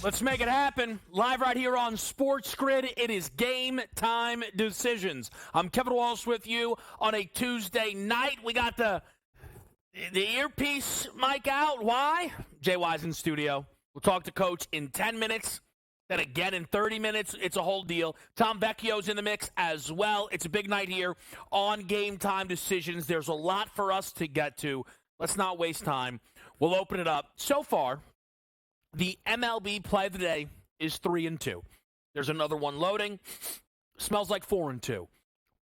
Let's make it happen. Live right here on SportsGrid. It is Game Time Decisions. I'm Kevin Walsh with you on a Tuesday night. We got the earpiece mic out. Why? JY's in studio. We'll talk to Coach in 10 minutes. Then again in 30 minutes. It's a whole deal. Tom Vecchio's in the mix as well. It's a big night here on Game Time Decisions. There's a lot for us to get to. Let's not waste time. We'll open it up. So far, the MLB play of the day is 3-2. There's another one loading. Smells like 4-2.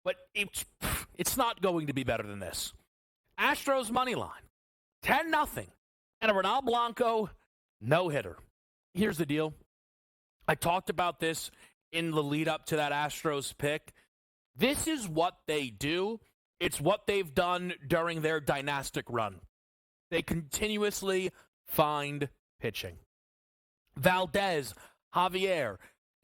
But it's not going to be better than this. Astros money line, 10-0. And a Ronald Blanco no-hitter. Here's the deal. I talked about this in the lead-up to that Astros pick. This is what they do. It's what they've done during their dynastic run. They continuously find pitching. Valdez, Javier,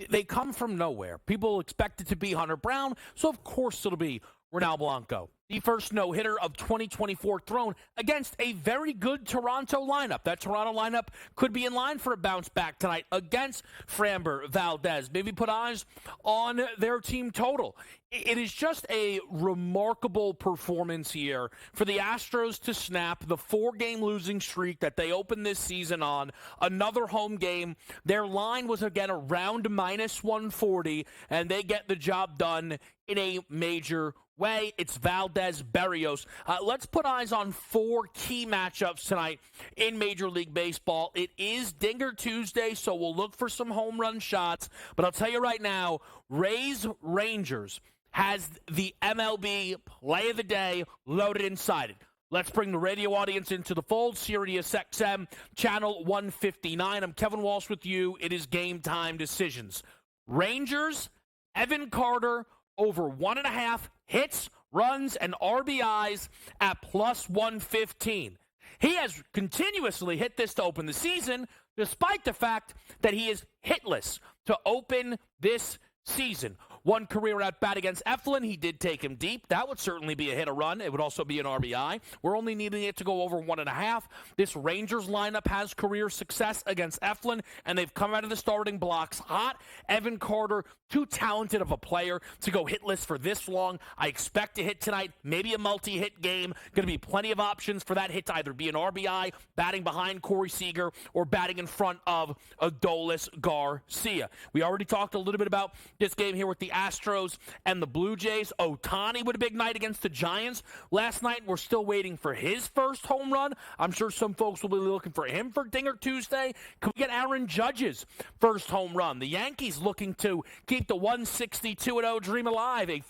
they come from nowhere. People expect it to be Hunter Brown, so of course it'll be Ronald Blanco. The first no-hitter of 2024 thrown against a very good Toronto lineup. That Toronto lineup could be in line for a bounce back tonight against Framber Valdez. Maybe put eyes on their team total. It is just a remarkable performance here for the Astros to snap the 4-game losing streak that they opened this season on. Another home game. Their line was again around -140, and they get the job done in a major way. It's Valdez Berrios. Let's put eyes on 4 key matchups tonight in Major League Baseball. It is Dinger Tuesday, so we'll look for some home run shots. But I'll tell you right now, Rays Rangers has the MLB play of the day loaded inside it. Let's bring the radio audience into the fold. Sirius XM, channel 159. I'm Kevin Walsh with you. It is Game Time Decisions. Rangers, Evan Carter, over 1.5 hits, runs, and RBIs at +115. He has continuously hit this to open the season, despite the fact that he is hitless to open this season. One career at bat against Eflin. He did take him deep. That would certainly be a hit or run. It would also be an RBI. We're only needing it to go over 1.5. This Rangers lineup has career success against Eflin, and they've come out of the starting blocks hot. Evan Carter, too talented of a player to go hitless for this long. I expect to hit tonight, maybe a multi-hit game. Going to be plenty of options for that hit to either be an RBI, batting behind Corey Seager, or batting in front of Adolis Garcia. We already talked a little bit about this game here with the Astros and the Blue Jays. Ohtani with a big night against the Giants last night. We're still waiting for his first home run. I'm sure some folks will be looking for him for Dinger Tuesday. Can we get Aaron Judge's first home run? The Yankees looking to keep the 162-0 dream alive. A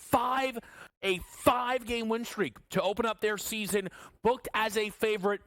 five-game win streak to open up their season, booked as a favorite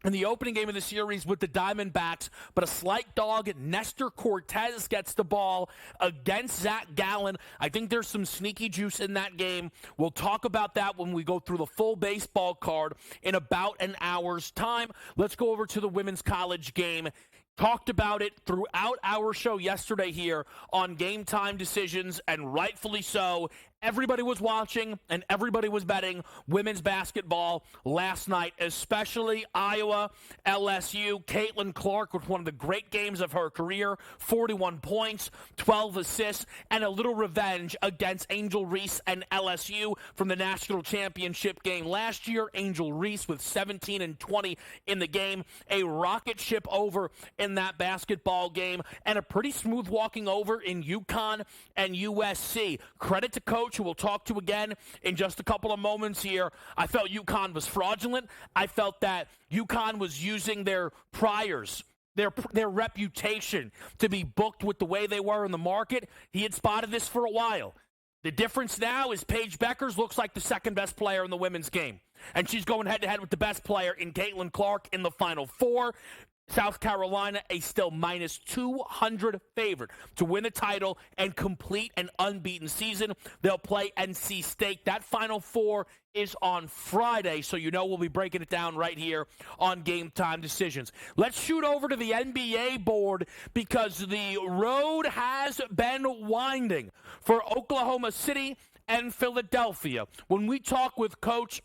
in the opening game of the series with the Diamondbacks, but a slight dog, Nestor Cortez, gets the ball against Zach Gallen. I think there's some sneaky juice in that game. We'll talk about that when we go through the full baseball card in about an hour's time. Let's go over to the women's college game. Talked about it throughout our show yesterday here on Game Time Decisions, and rightfully so. Everybody was watching and everybody was betting women's basketball last night, especially Iowa, LSU. Caitlin Clark with one of the great games of her career, 41 points, 12 assists, and a little revenge against Angel Reese and LSU from the national championship game last year. Angel Reese with 17 and 20 in the game, a rocket ship over in that basketball game, and a pretty smooth walking over in UConn and USC. Credit to Coach, who we'll talk to again in just a couple of moments here. I felt UConn was fraudulent. I felt that UConn was using their priors, their reputation to be booked with the way they were in the market. He had spotted this for a while. The difference now is Paige Beckers looks like the second best player in the women's game, and she's going head-to-head with the best player in Caitlin Clark in the Final Four. South Carolina, a still -200 favorite to win the title and complete an unbeaten season. They'll play NC State. That Final Four is on Friday, so you know we'll be breaking it down right here on Game Time Decisions. Let's shoot over to the NBA board because the road has been winding for Oklahoma City and Philadelphia. When we talk with Coach,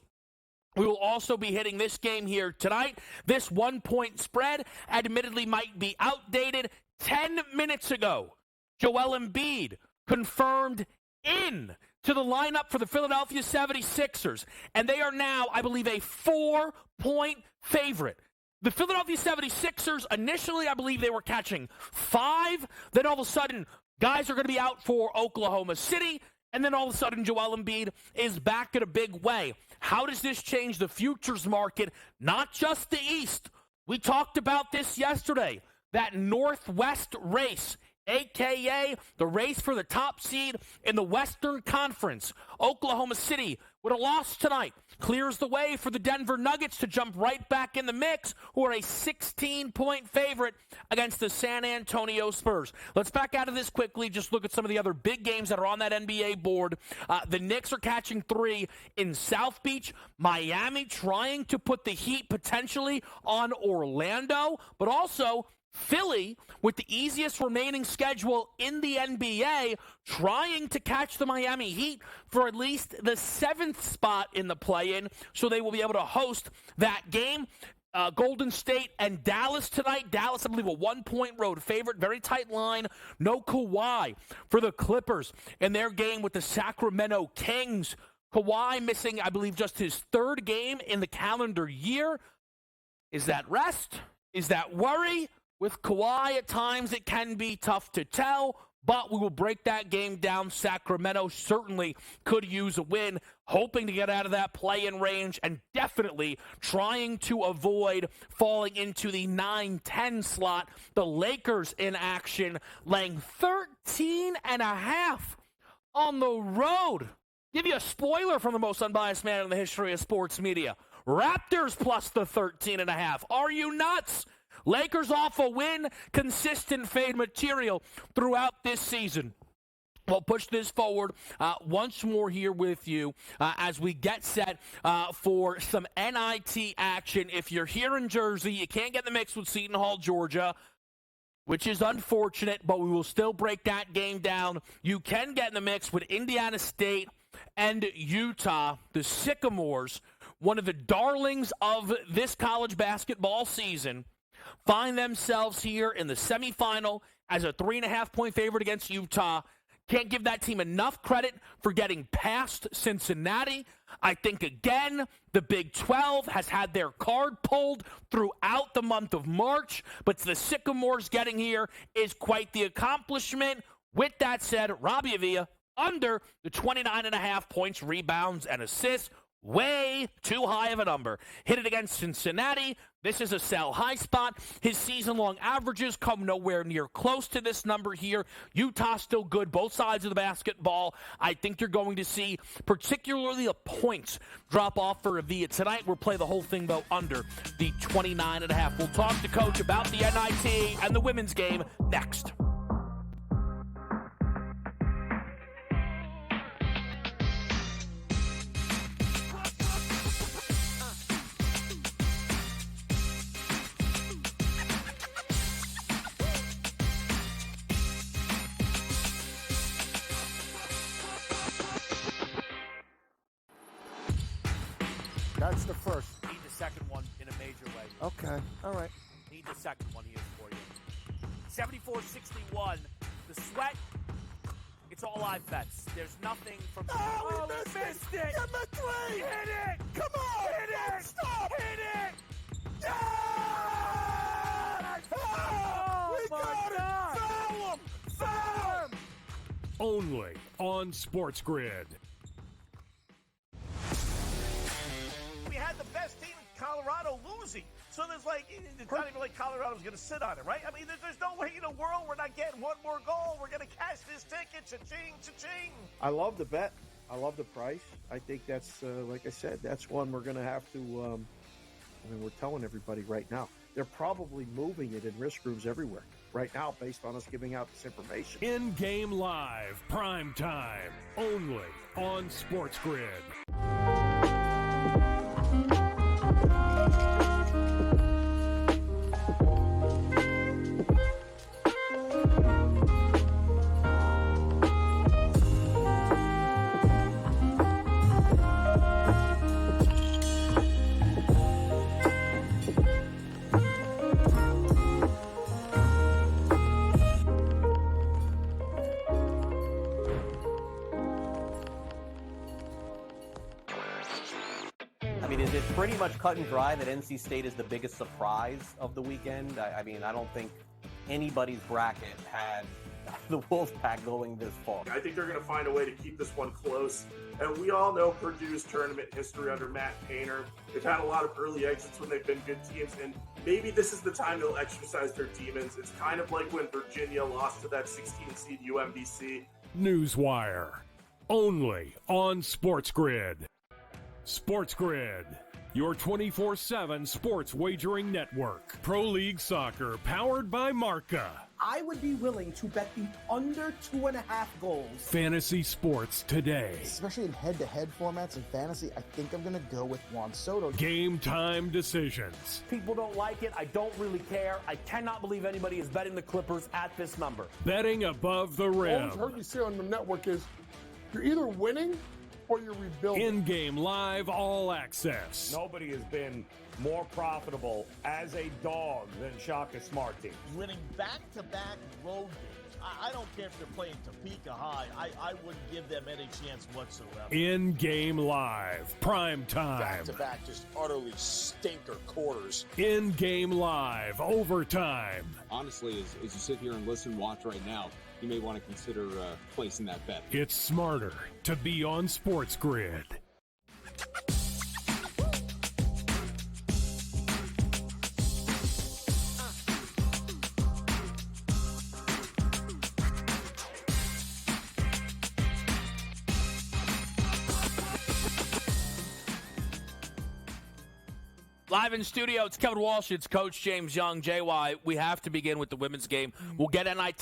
we will also be hitting this game here tonight. This 1-point spread admittedly might be outdated. 10 minutes ago, Joel Embiid confirmed in to the lineup for the Philadelphia 76ers, and they are now, I believe, a 4-point favorite. The Philadelphia 76ers, initially, I believe they were catching 5. Then all of a sudden, guys are going to be out for Oklahoma City. And then all of a sudden, Joel Embiid is back in a big way. How does this change the futures market? Not just the East. We talked about this yesterday. That Northwest race, a.k.a. the race for the top seed in the Western Conference. Oklahoma City, with a loss tonight, clears the way for the Denver Nuggets to jump right back in the mix, who are a 16-point favorite against the San Antonio Spurs. Let's back out of this quickly. Just look at some of the other big games that are on that NBA board. The Knicks are catching 3 in South Beach. Miami trying to put the heat potentially on Orlando, but also Philly, with the easiest remaining schedule in the NBA, trying to catch the Miami Heat for at least the 7th spot in the play-in, so they will be able to host that game. Golden State and Dallas tonight. Dallas, I believe, a 1-point road favorite. Very tight line. No Kawhi for the Clippers in their game with the Sacramento Kings. Kawhi missing, I believe, just his 3rd game in the calendar year. Is that rest? Is that worry? With Kawhi, at times, it can be tough to tell, but we will break that game down. Sacramento certainly could use a win, hoping to get out of that play-in range and definitely trying to avoid falling into the 9-10 slot. The Lakers in action, laying 13.5 on the road. Give you a spoiler from the most unbiased man in the history of sports media. Raptors plus the 13.5. Are you nuts? Lakers off a win, consistent fade material throughout this season. We'll push this forward once more here with you as we get set for some NIT action. If you're here in Jersey, you can't get in the mix with Seton Hall, Georgia, which is unfortunate, but we will still break that game down. You can get in the mix with Indiana State and Utah, the Sycamores, one of the darlings of this college basketball season, find themselves here in the semifinal as a 3.5-point favorite against Utah. Can't give that team enough credit for getting past Cincinnati. I think, again, the Big 12 has had their card pulled throughout the month of March, but the Sycamores getting here is quite the accomplishment. With that said, Robbie Avila under the 29.5 points, rebounds, and assists. Way too high of a number. Hit it against Cincinnati. This is a sell high spot. His season-long averages come nowhere near close to this number here. Utah still good, both sides of the basketball. I think you're going to see particularly the points drop off for Avila tonight. We'll play the whole thing, though, under the 29.5. We'll talk to Coach about the NIT and the women's game next. That's the first. Need the second one in a major way. Okay, all right. Need the second one here for you. 74-61. The sweat, it's all live bets. There's nothing from... Oh, we missed it! it! Give me 3! Hit it! Come on! Hit it! Stop! Hit it! Yeah! Oh, we my got God! it! Foul him! Foul him! Only on SportsGrid. We had the best team in Colorado losing. So there's it's not even like Colorado's going to sit on it, right? I mean, there's no way in the world we're not getting one more goal. We're going to cash this ticket. Cha-ching, cha-ching. I love the bet. I love the price. I think that's, like I said, that's one we're going to have to, we're telling everybody right now. They're probably moving it in risk rooms everywhere right now based on us giving out this information. In-game live, prime time, only on SportsGrid. I mean, is it pretty much cut and dry that NC State is the biggest surprise of the weekend? I mean, I don't think anybody's bracket had the Wolfpack going this far. I think they're going to find a way to keep this one close. And we all know Purdue's tournament history under Matt Painter. They've had a lot of early exits when they've been good teams, and maybe this is the time they'll exercise their demons. It's kind of like when Virginia lost to that 16 seed UMBC. Newswire, only on SportsGrid. SportsGrid, your 24/7 sports wagering network. Pro League Soccer, powered by Marca. I would be willing to bet the under 2.5 goals. Fantasy sports today. Especially in head-to-head formats in fantasy, I think I'm going to go with Juan Soto. Game time decisions. People don't like it. I don't really care. I cannot believe anybody is betting the Clippers at this number. Betting above the rim. All I've heard you say on the network is you're either winning or you're rebuilding. In-game live, all access. Nobody has been more profitable as a dog than Shaka Smart team. Winning back-to-back road games. I don't care if they're playing Topeka High. I wouldn't give them any chance whatsoever. In-game live, prime time. Back-to-back, just utterly stinker quarters. In-game live, overtime. Honestly, as you sit here and listen, watch right now, you may want to consider placing that bet. It's smarter to be on SportsGrid. Live in studio, it's Kevin Walsh, it's Coach James Young. JY, we have to begin with the women's game. We'll get NIT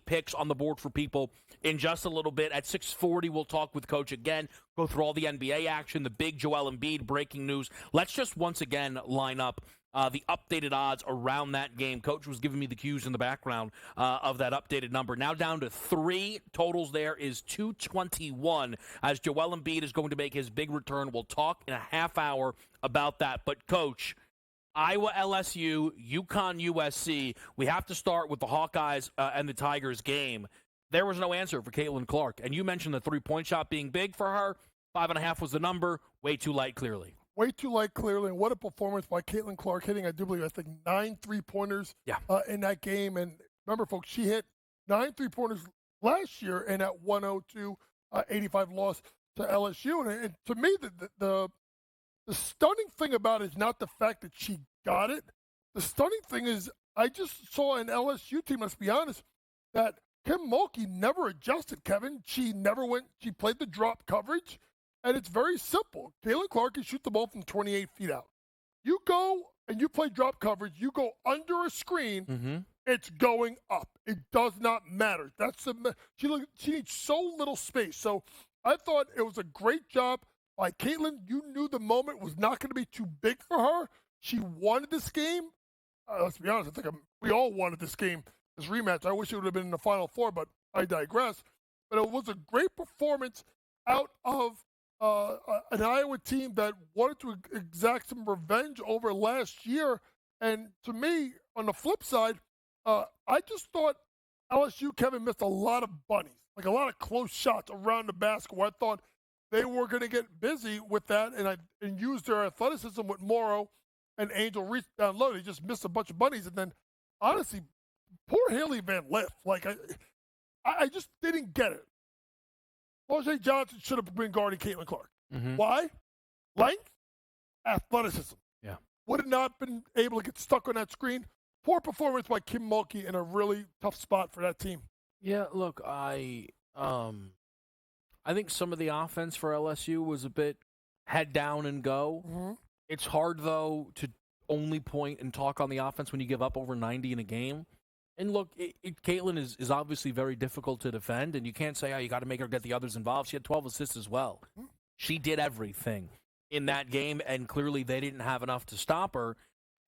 picks on the board for people in just a little bit. At 6:40, we'll talk with Coach again, go through all the NBA action, the big Joel Embiid breaking news. Let's just once again line up the updated odds around that game. Coach was giving me the cues in the background of that updated number. Now down to 3. Totals there is 221 as Joel Embiid is going to make his big return. We'll talk in a half hour about that. But, Coach, Iowa LSU, UConn USC, we have to start with the Hawkeyes and the Tigers game. There was no answer for Caitlin Clark. And you mentioned the three-point shot being big for her. 5.5 was the number. Way too light, clearly. Way too light, clearly. And what a performance by Caitlin Clark, hitting, I do believe, 9 3-pointers in that game. And remember, folks, she hit 9 3-pointers last year in that 102-85 loss to LSU. And to me, the stunning thing about it is not the fact that she got it. The stunning thing is I just saw an LSU team, let's be honest, that Kim Mulkey never adjusted, Kevin. She played the drop coverage. And it's very simple. Caitlin Clark can shoot the ball from 28 feet out. You go and you play drop coverage, you go under a screen, it's going up. It does not matter. She needs so little space. So I thought it was a great job by Caitlin. You knew the moment was not going to be too big for her. She wanted this game. Let's be honest, I think we all wanted this game, this rematch. I wish it would have been in the Final Four, but I digress. But it was a great performance out of an Iowa team that wanted to exact some revenge over last year. And to me, on the flip side, I just thought LSU, Kevin, missed a lot of bunnies, like a lot of close shots around the basket where I thought they were going to get busy with that and use their athleticism with Morrow and Angel Reese down low. They just missed a bunch of bunnies. And then, honestly, poor Haley Van Lith. Like, I just didn't get it. Jose Johnson should have been guarding Caitlin Clark. Why? Length, athleticism. Yeah. Would have not been able to get stuck on that screen. Poor performance by Kim Mulkey in a really tough spot for that team. Yeah, look, I think some of the offense for LSU was a bit head down and go. It's hard, though, to only point and talk on the offense when you give up over 90 in a game. And look, Caitlin is obviously very difficult to defend, and you can't say, you got to make her get the others involved. She had 12 assists as well. She did everything in that game, and clearly they didn't have enough to stop her.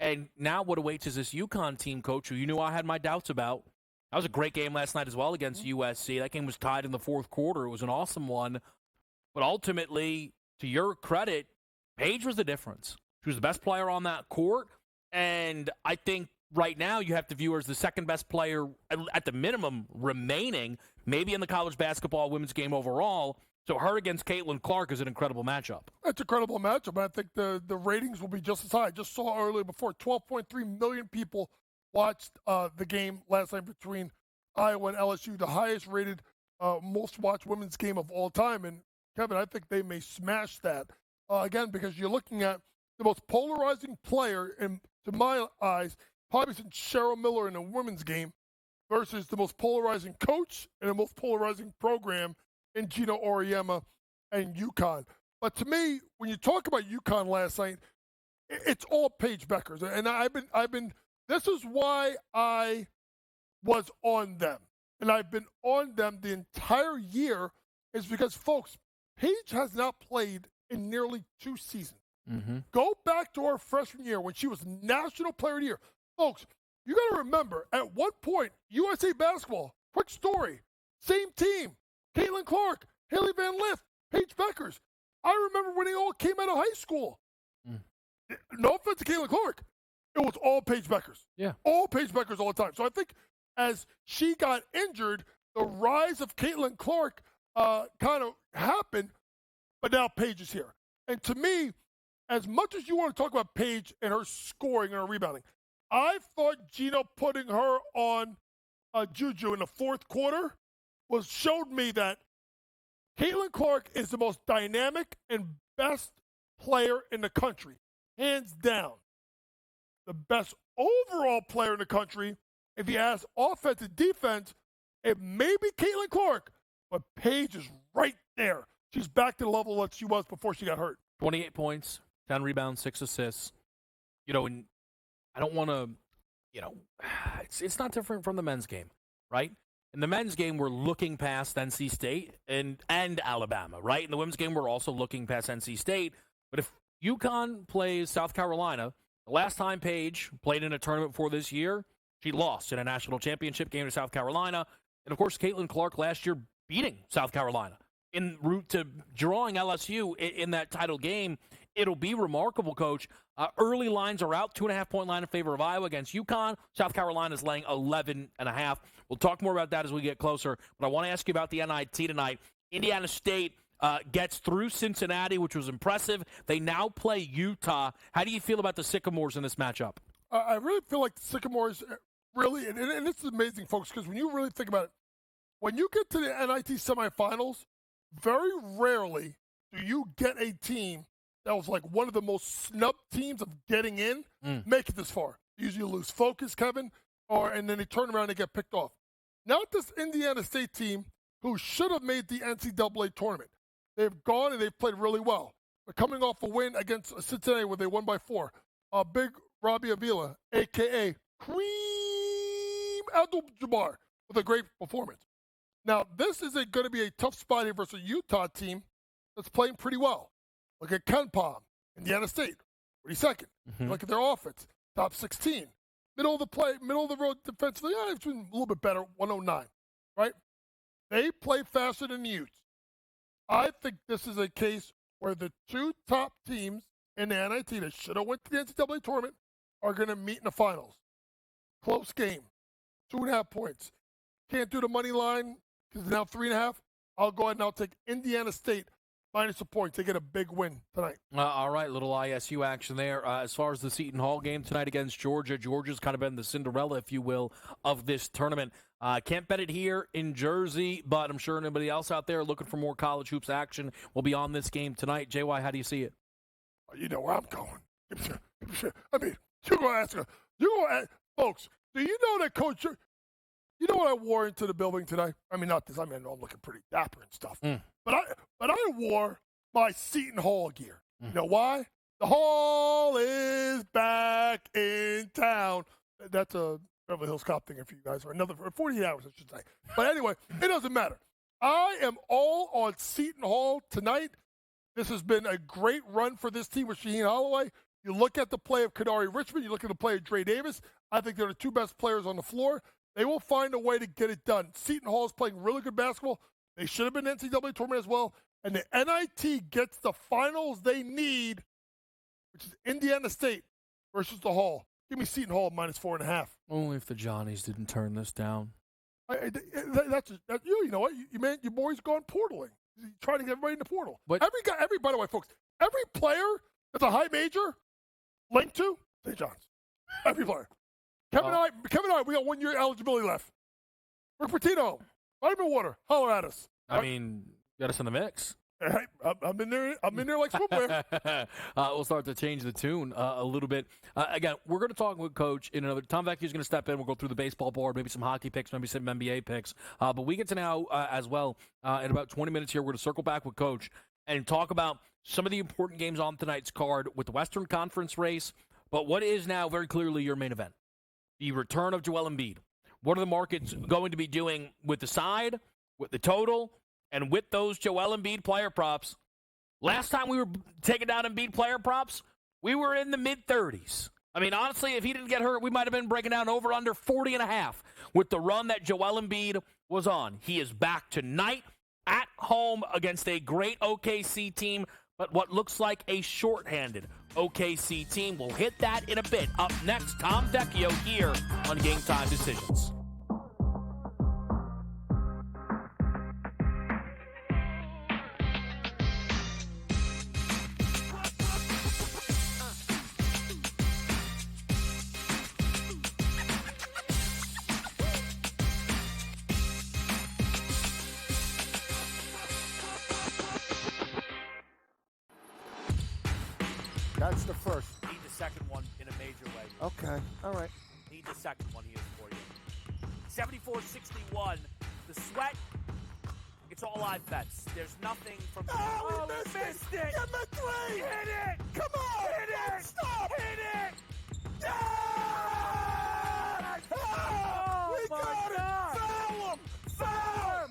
And now what awaits is this UConn team, Coach, who you knew I had my doubts about. That was a great game last night as well against USC. That game was tied in the fourth quarter. It was an awesome one. But ultimately, to your credit, Paige was the difference. She was the best player on that court, and I think right now you have to view her as the second best player, at the minimum, remaining, maybe in the college basketball women's game overall. So her against Caitlin Clark is an incredible matchup. It's an incredible matchup, and I think the ratings will be just as high. I just saw earlier before 12.3 million people watched the game last night between Iowa and LSU, the highest rated, most watched women's game of all time. And Kevin, I think they may smash that again, because you're looking at the most polarizing player, in, to my eyes, probably since Cheryl Miller in a women's game, versus the most polarizing coach and the most polarizing program in Gino Auriemma and UConn. But to me, when you talk about UConn last night, it's all Paige Beckers, and I've been. This is why I was on them, and I've been on them the entire year, is because, folks, Paige has not played in nearly 2 seasons. Mm-hmm. Go back to her freshman year when she was National Player of the Year. Folks, you got to remember, at one point, USA Basketball, quick story, same team, Caitlin Clark, Haley Van Lith, Paige Beckers. I remember when they all came out of high school. No offense to Caitlin Clark. It was all Paige Beckers. Yeah. All Paige Beckers all the time. So I think as she got injured, the rise of Caitlin Clark kind of happened, but now Paige is here. And to me, as much as you want to talk about Paige and her scoring and her rebounding, I thought Gino putting her on Juju in the fourth quarter showed me that Caitlin Clark is the most dynamic and best player in the country, hands down. The best overall player in the country, if you ask offense and defense, it may be Caitlin Clark, but Paige is right there. She's back to the level that she was before she got hurt. 28 points, 10 rebounds, 6 assists. You know, and I don't want to, you know, it's not different from the men's game, right? In the men's game, we're looking past NC State and Alabama, right? In the women's game, we're also looking past NC State. But if UConn plays South Carolina, the last time Paige played in a tournament for this year, she lost in a national championship game to South Carolina. And, of course, Caitlin Clark last year beating South Carolina en route to drawing LSU in that title game. It'll be remarkable, Coach. Early lines are out, 2.5-point line in favor of Iowa against UConn. South Carolina's laying 11.5. We'll talk more about that as we get closer. But I want to ask you about the NIT tonight. Indiana State gets through Cincinnati, which was impressive. They now play Utah. How do you feel about the Sycamores in this matchup? I really feel like the Sycamores really, and this is amazing, folks, because when you really think about it, when you get to the NIT semifinals, very rarely do you get a team that was like one of the most snubbed teams of getting in, make it this far. Usually you lose focus, Kevin, and then they turn around and get picked off. Not this Indiana State team who should have made the NCAA tournament. They've gone and they've played really well. They're coming off a win against Cincinnati where they won by 4. Big Robbie Avila, a.k.a. Kareem Abdul-Jabbar, with a great performance. Now, this is going to be a tough spot here versus a Utah team that's playing pretty well. Look at Ken Palm, Indiana State, 42nd. Look at their offense, top 16. Middle of the road defensively, it's been a little bit better, 109, right? They play faster than the Utes. I think this is a case where the 2 top teams in the NIT that should have went to the NCAA tournament are going to meet in the finals. Close game, 2.5 points. Can't do the money line because it's now 3.5. I'll go ahead and I'll take Indiana State minus a point. They get a big win tonight. All right, little ISU action there. As far as the Seton Hall game tonight against Georgia, Georgia's kind of been the Cinderella, if you will, of this tournament. Can't bet it here in Jersey, but I'm sure anybody else out there looking for more college hoops action will be on this game tonight. JY, how do you see it? You know where I'm going. I mean, you're going to ask, folks, do you know that Coach, you know what I wore into the building today? I mean, not this, I mean, I'm looking pretty dapper and stuff. But I wore my Seton Hall gear. You know why? The Hall is back in town. That's a Beverly Hills Cop thing for you guys, or another 48 hours, I should say. But anyway, it doesn't matter. I am all on Seton Hall tonight. This has been a great run for this team with Shaheen Holloway. You look at the play of Kadari Richmond. You look at the play of Dre Davis. I think they're the 2 best players on the floor. They will find a way to get it done. Seton Hall is playing really good basketball. They should have been NCAA tournament as well. And the NIT gets the finals they need, which is Indiana State versus the Hall. Give me Seton Hall minus 4.5. Only if the Johnnies didn't turn this down. You know what? Your boy's gone portaling. trying to get everybody in the portal. But By the way, folks, every player that's a high major linked to St. John's. Every player. Kevin and I, we got 1 year eligibility left. Rick Pitino, vitamin water, holler at us. I mean, got us in the mix. Hey, I'm in there like swimwear. We'll start to change the tune a little bit. Again, we're going to talk with Coach in another. Tom Vecchio's going to step in. We'll go through the baseball board, maybe some hockey picks, maybe some NBA picks. But we get to now as well in about 20 minutes here. We're going to circle back with Coach and talk about some of the important games on tonight's card with the Western Conference race. But what is now very clearly your main event? The return of Joel Embiid. What are the markets going to be doing with the side, with the total, and with those Joel Embiid player props? Last time we were taking down Embiid player props, we were in the mid-30s. I mean, honestly, if he didn't get hurt, we might have been breaking down over under 40.5 with the run that Joel Embiid was on. He is back tonight at home against a great OKC team, but what looks like a shorthanded OKC team. We'll hit that in a bit. Up next, Tom Vecchio here on Game Time Decisions. That's the first. Need the second one in a major way. Okay, all right. Need the second one here for you. 74-61. The sweat, it's all live bets. There's nothing from... Oh, we missed it! Get the three! Hit it! Come on! Hit it! Stop! Hit it! Yeah! Oh, We my got God! it! Foul him! Foul him!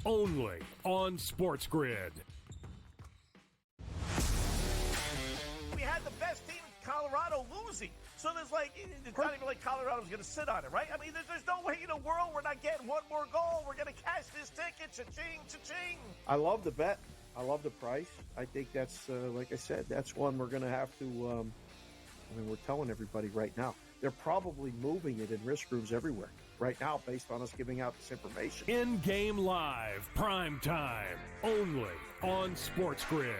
Only on SportsGrid. We had the best team in Colorado losing. So there's it's not even like Colorado's going to sit on it, right? I mean, there's no way in the world we're not getting one more goal. We're going to cash this ticket. Cha-ching, cha-ching. I love the bet. I love the price. I think that's, like I said, that's one we're going to have to, we're telling everybody right now. They're probably moving it in risk groups everywhere right now based on us giving out this information. In-game live, prime time, only on SportsGrid.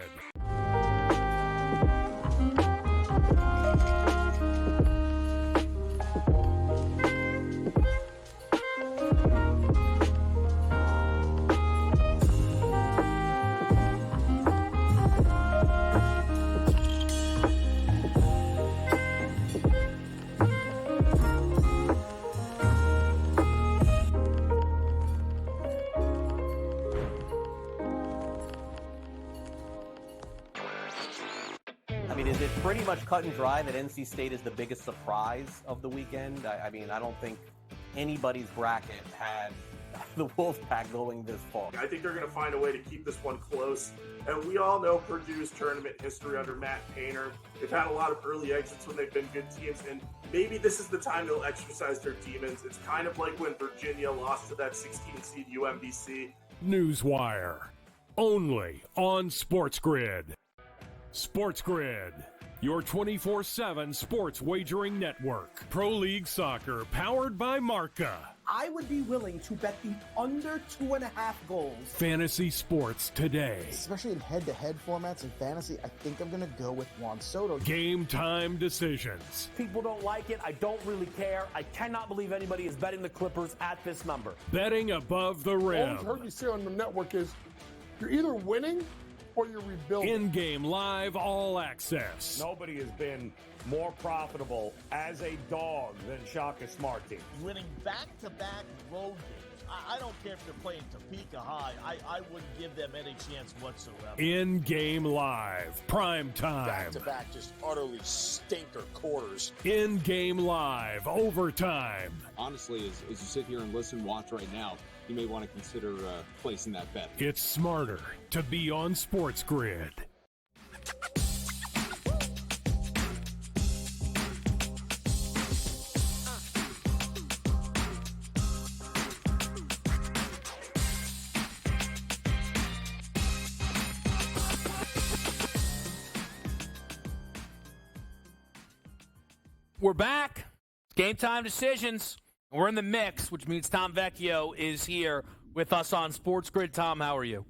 Pretty much cut and dry that NC State is the biggest surprise of the weekend. I mean, I don't think anybody's bracket had the Wolfpack going this far. I think they're going to find a way to keep this one close. And we all know Purdue's tournament history under Matt Painter. They've had a lot of early exits when they've been good teams, and maybe this is the time they'll exercise their demons. It's kind of like when Virginia lost to that 16-seed UMBC. Newswire, only on SportsGrid. SportsGrid, your 24/7 sports wagering network. Pro League Soccer, powered by Marca. I would be willing to bet the under 2.5 goals. Fantasy sports today. Especially in head-to-head formats in fantasy, I think I'm going to go with Juan Soto. Game time decisions. People don't like it. I don't really care. I cannot believe anybody is betting the Clippers at this number. Betting above the rim. All I've heard you say on the network is you're either winning or you're rebuilding. In-game live, all access. Nobody has been more profitable as a dog than Shaka Smart Team. Winning back-to-back road games. I don't care if they're playing Topeka High. I wouldn't give them any chance whatsoever. In-game live, prime time. Back-to-back, just utterly stinker quarters. In-game live, overtime. Honestly, as you sit here and listen, watch right now, you may want to consider placing that bet. It's smarter to be on SportsGrid. We're back. Game time decisions. We're in the mix, which means Tom Vecchio is here with us on SportsGrid. Tom, how are you?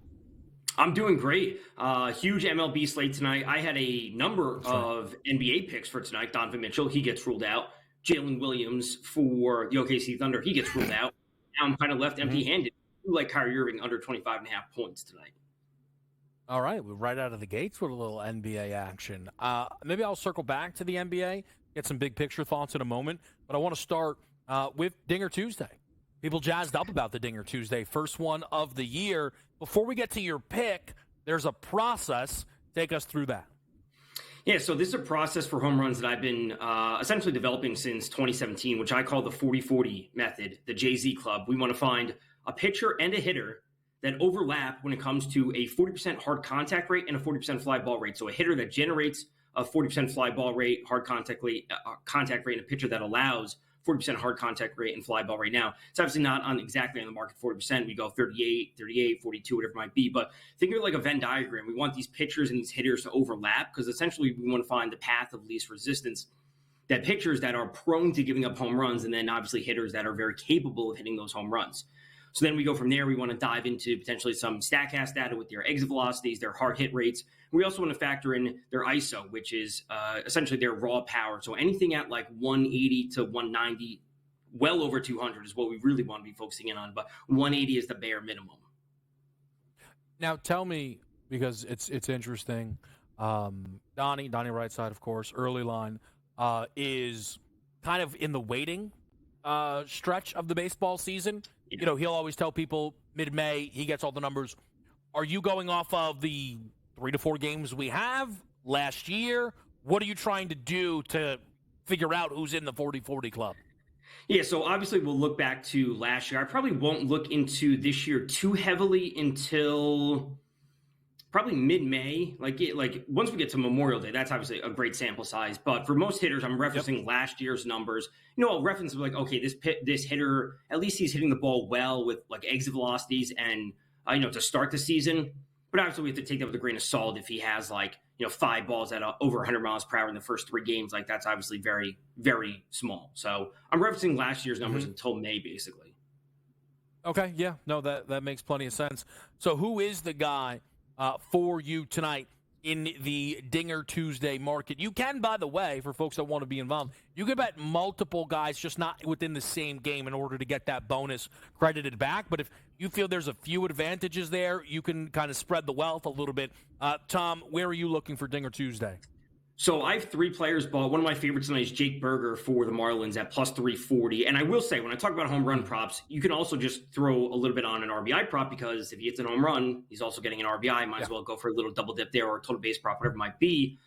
I'm doing great. Huge MLB slate tonight. I had a number of NBA picks for tonight. Donovan Mitchell, he gets ruled out. Jalen Williams for the OKC Thunder, he gets ruled out. Now I'm kind of left empty-handed. Like Kyrie Irving under 25.5 points tonight. All right, we're right out of the gates with a little NBA action. Maybe I'll circle back to the NBA, get some big picture thoughts in a moment, but I want to start with Dinger Tuesday. People jazzed up about the Dinger Tuesday, first one of the year. Before we get to your pick, there's a process. Take us through that. Yeah, so this is a process for home runs that I've been essentially developing since 2017, which I call the 40-40 method, the Jay-Z Club. We want to find a pitcher and a hitter that overlap when it comes to a 40% hard contact rate and a 40% fly ball rate. So a hitter that generates a 40% fly ball rate, hard contact rate, and a pitcher that allows 40% hard contact rate and fly ball right now. It's obviously not on exactly on the market 40%. We go 38, 42, whatever it might be. But think of it like a Venn diagram. We want these pitchers and these hitters to overlap because essentially we want to find the path of least resistance. That pitchers that are prone to giving up home runs and then obviously hitters that are very capable of hitting those home runs. So then we go from there. We want to dive into potentially some StatCast data with their exit velocities, their hard hit rates. We also want to factor in their ISO, which is essentially their raw power. So anything at like 180 to 190, well over 200 is what we really want to be focusing in on. But 180 is the bare minimum. Now tell me, because it's interesting, Donnie right side, of course, early line, is kind of in the waiting stretch of the baseball season. Yeah. You know, he'll always tell people mid-May he gets all the numbers. Are you going off of the 3 to 4 games we have last year? What are you trying to do to figure out who's in the 40-40 club? Yeah, so obviously we'll look back to last year. I probably won't look into this year too heavily until probably mid-May. Like once we get to Memorial Day, that's obviously a great sample size. But for most hitters, I'm referencing last year's numbers. You know, I'll reference like, okay, this hitter, at least he's hitting the ball well with like exit velocities and, to start the season. But obviously we have to take that with a grain of salt if he has like, 5 balls at over 100 miles per hour in the first 3 games. Like that's obviously very, very small. So I'm referencing last year's numbers until May, basically. Okay, yeah. No, that makes plenty of sense. So who is the guy for you tonight in the Dinger Tuesday market? You can, by the way, for folks that want to be involved, you can bet multiple guys, just not within the same game, in order to get that bonus credited back. But if you feel there's a few advantages there, you can kind of spread the wealth a little bit. Tom, where are you looking for Dinger Tuesday? So I have 3 players, but one of my favorites tonight is Jake Berger for the Marlins at plus 340. And I will say, when I talk about home run props, you can also just throw a little bit on an RBI prop, because if he hits a home run, he's also getting an RBI. Might as well go for a little double dip there, or a total base prop, whatever it might be.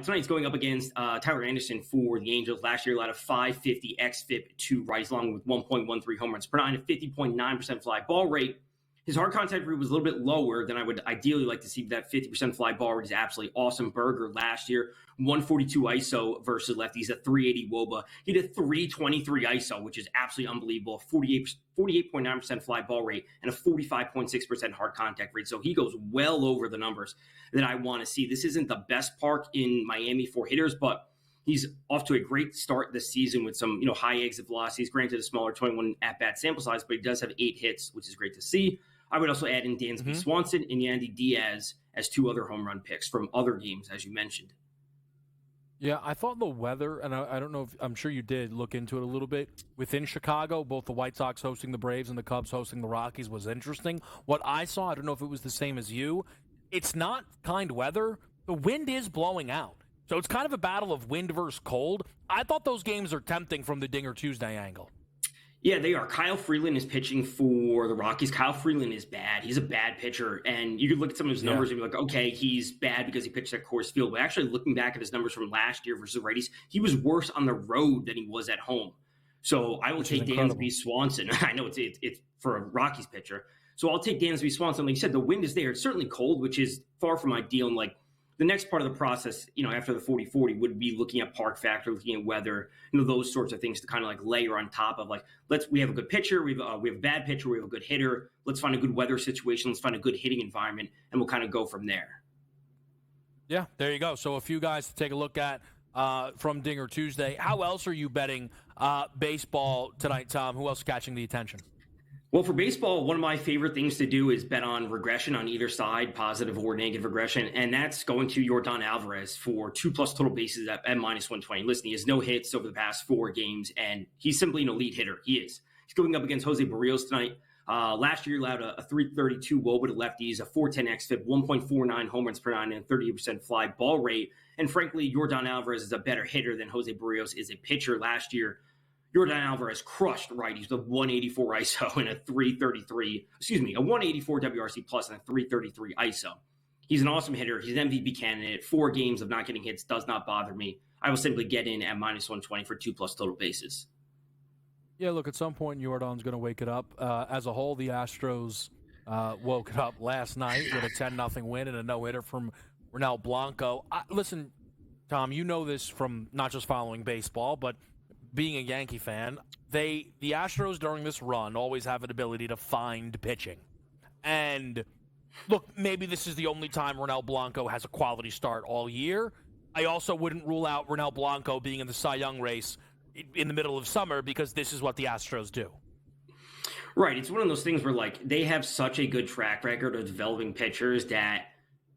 Tonight's going up against Tyler Anderson for the Angels. Last year, allowed a 550 xFIP to Rice, along with 1.13 home runs per 9, a 50.9% fly ball rate. His hard contact rate was a little bit lower than I would ideally like to see. That 50% fly ball rate is absolutely awesome. Berger last year, 142 ISO versus lefties, a 380 WOBA. He did 323 ISO, which is absolutely unbelievable. 48.9% fly ball rate and a 45.6% hard contact rate. So he goes well over the numbers that I want to see. This isn't the best park in Miami for hitters, but he's off to a great start this season with some, high exit velocities. Granted, a smaller 21 at-bat sample size, but he does have 8 hits, which is great to see. I would also add in Dansby Swanson and Yandy Diaz as 2 other home run picks from other games, as you mentioned. Yeah, I thought the weather, and I don't know if, I'm sure you did look into it a little bit, within Chicago, both the White Sox hosting the Braves and the Cubs hosting the Rockies was interesting. What I saw, I don't know if it was the same as you, it's not kind weather. The wind is blowing out. So it's kind of a battle of wind versus cold. I thought those games are tempting from the Dinger Tuesday angle. Yeah, they are. Kyle Freeland is pitching for the Rockies. Kyle Freeland is bad. He's a bad pitcher. And you could look at some of his numbers and be like, okay, he's bad because he pitched at Coors Field. But actually looking back at his numbers from last year versus the righties, he was worse on the road than he was at home. So I will take Dansby Swanson. I know it's for a Rockies pitcher. So I'll take Dansby Swanson. Like you said, the wind is there. It's certainly cold, which is far from ideal. And like, the next part of the process, after the 40-40 would be looking at park factor, looking at weather, those sorts of things to kind of like layer on top of like, we have a good pitcher, we have a bad pitcher, we have a good hitter. Let's find a good weather situation. Let's find a good hitting environment, and we'll kind of go from there. Yeah, there you go. So a few guys to take a look at from Dinger Tuesday. How else are you betting baseball tonight, Tom? Who else is catching the attention? Well, for baseball, one of my favorite things to do is bet on regression on either side, positive or negative regression, and that's going to Yordan Alvarez for 2+ total bases at -120. Listen, he has no hits over the past 4 games, and he's simply an elite hitter. He is. He's going up against Jose Barrios tonight. Last year, he allowed a 332 WOBA to lefties, a 410 xFIP, 1.49 home runs per 9, and 38% fly ball rate. And frankly, Yordan Alvarez is a better hitter than Jose Barrios is a pitcher. Last year, Yordan Alvarez crushed righties with a 184 ISO and a 184 WRC plus and a 333 ISO. He's an awesome hitter. He's an MVP candidate. 4 games of not getting hits does not bother me. I will simply get in at -120 for 2+ total bases. Yeah, look, at some point, Yordan's going to wake it up. As a whole, the Astros woke it up last night with a 10-0 win and a no-hitter from Ronel Blanco. Listen, Tom, you know this from not just following baseball, but being a Yankee fan. The Astros during this run always have an ability to find pitching. And look, maybe this is the only time Ronel Blanco has a quality start all year. I also wouldn't rule out Ronel Blanco being in the Cy Young race in the middle of summer because this is what the Astros do. Right. It's one of those things where, like, they have such a good track record of developing pitchers that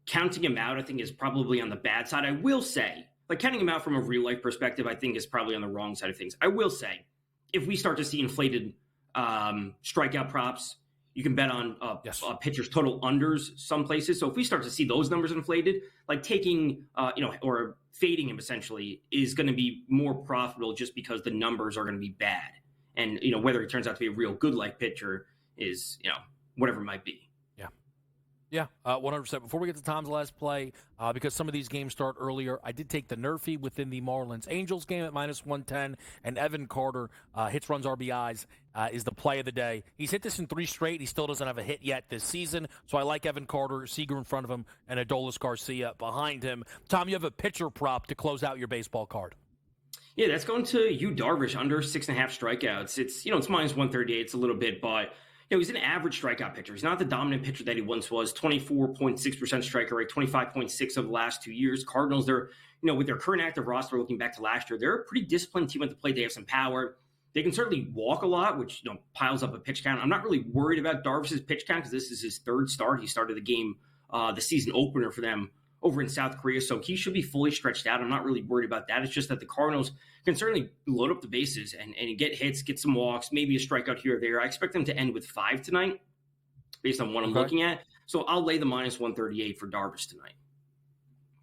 counting him out, I think, is probably on the bad side. I will say, like, counting him out from a real-life perspective, I think is probably on the wrong side of things. I will say, if we start to see inflated strikeout props, you can bet on pitchers' total unders some places. So if we start to see those numbers inflated, like taking, or fading him essentially is going to be more profitable just because the numbers are going to be bad. And, whether he turns out to be a real good life pitcher is, whatever it might be. Yeah, 100%. Before we get to Tom's last play, because some of these games start earlier, I did take the Nerfy within the Marlins-Angels game at -110, and Evan Carter, hits, runs, RBIs, is the play of the day. He's hit this in 3 straight. He still doesn't have a hit yet this season, so I like Evan Carter, Seager in front of him, and Adolis Garcia behind him. Tom, you have a pitcher prop to close out your baseball card. Yeah, that's going to Yu Darvish under 6.5 strikeouts. It's -138. It's a little bit, but he's an average strikeout pitcher. He's not the dominant pitcher that he once was. 24.6% strikeout rate, 25.6 of the last 2 years. Cardinals, they're, with their current active roster, looking back to last year, they're a pretty disciplined team at the plate. They have some power. They can certainly walk a lot, which piles up a pitch count. I'm not really worried about Darvish's pitch count because this is his 3rd start. He started the game, the season opener for them over in South Korea, so he should be fully stretched out. I'm not really worried about that. It's just that the Cardinals can certainly load up the bases and get hits, get some walks, maybe a strikeout here or there. I expect them to end with 5 tonight based on what I'm looking at. So I'll lay the -138 for Darvish tonight.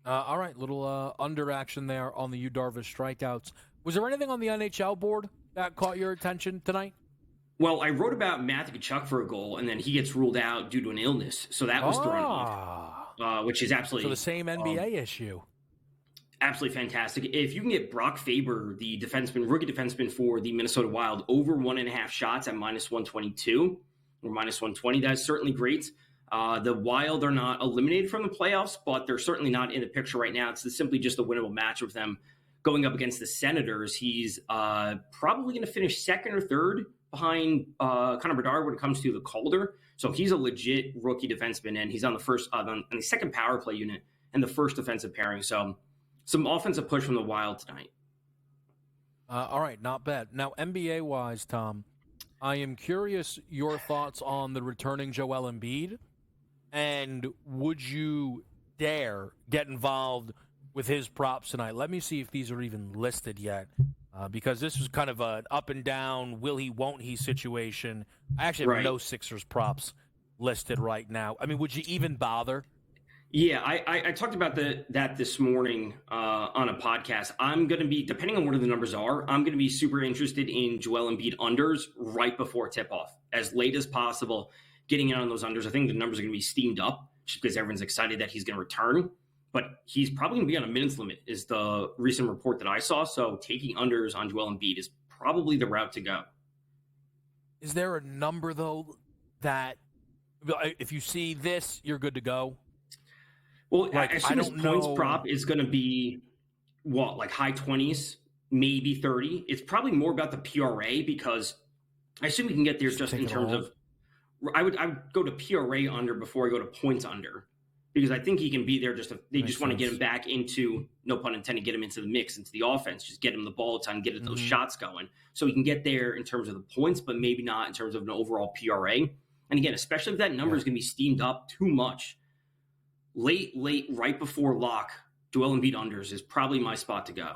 All right, little under action there on the Yu Darvish strikeouts. Was there anything on the NHL board that caught your attention tonight? Well, I wrote about Matthew Tkachuk for a goal, and then he gets ruled out due to an illness. So that was thrown off. Which is absolutely... So the same NBA issue. Absolutely fantastic. If you can get Brock Faber, the rookie defenseman for the Minnesota Wild, over 1.5 shots at -122 or -120, that's certainly great. The Wild are not eliminated from the playoffs, but they're certainly not in the picture right now. It's simply just a winnable match with them going up against the Senators. He's probably going to finish 2nd or 3rd behind Connor Bedard when it comes to the Calder. So he's a legit rookie defenseman, and he's on the on the 2nd power play unit and the 1st defensive pairing. So some offensive push from the Wild tonight. All right, not bad. Now, NBA-wise, Tom, I am curious your thoughts on the returning Joel Embiid, and would you dare get involved with his props tonight? Let me see if these are even listed yet. Because this was kind of an up and down, will he, won't he situation. I actually have no Sixers props listed right now. I mean, would you even bother? Yeah, I talked about that this morning on a podcast. I'm going to be, depending on what the numbers are, I'm going to be super interested in Joel Embiid unders right before tip-off, as late as possible, getting in on those unders. I think the numbers are going to be steamed up just because everyone's excited that he's going to return. But he's probably going to be on a minutes limit is the recent report that I saw. So taking unders on Joel Embiid is probably the route to go. Is there a number, though, that if you see this, you're good to go? Well, like, I assume his points prop is going to be, like high 20s, maybe 30. It's probably more about the PRA because I assume we can get there just in terms of – I would go to PRA under before I go to points under. because I think he can be there. They just want to get him back into, no pun intended, get him into the mix, into the offense, just get him the ball time, get those shots going. So he can get there in terms of the points, but maybe not in terms of an overall PRA. And again, especially if that number is going to be steamed up too much, late, right before lock, Joel Embiid unders is probably my spot to go.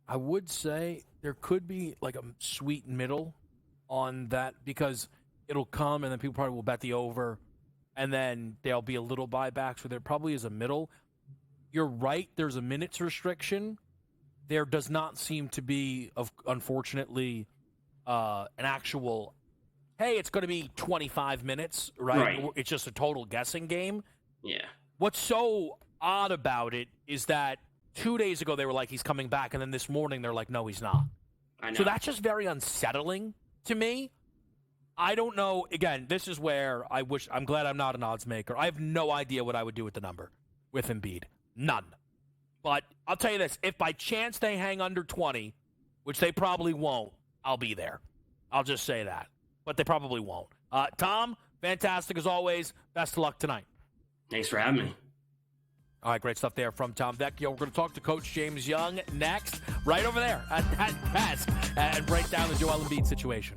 I would say there could be like a sweet middle on that because it'll come and then people probably will bet the over and then there'll be a little buyback. So there probably is a middle. You're right. There's a minutes restriction. There does not seem to be, unfortunately, an actual, hey, it's going to be 25 minutes, right? It's just a total guessing game. Yeah. What's so odd about it is that 2 days ago they were like, he's coming back, and then this morning they're like, no, he's not. I know. So that's just very unsettling to me. I don't know. Again, this is where I'm glad I'm not an odds maker. I have no idea what I would do with the number with Embiid. None. But I'll tell you this. If by chance they hang under 20, which they probably won't, I'll be there. I'll just say that. But they probably won't. Tom, fantastic as always. Best of luck tonight. Thanks for having me. All right, great stuff there from Tom Vecchio. We're going to talk to Coach James Young next, right over there at that desk, and break down the Joel Embiid situation.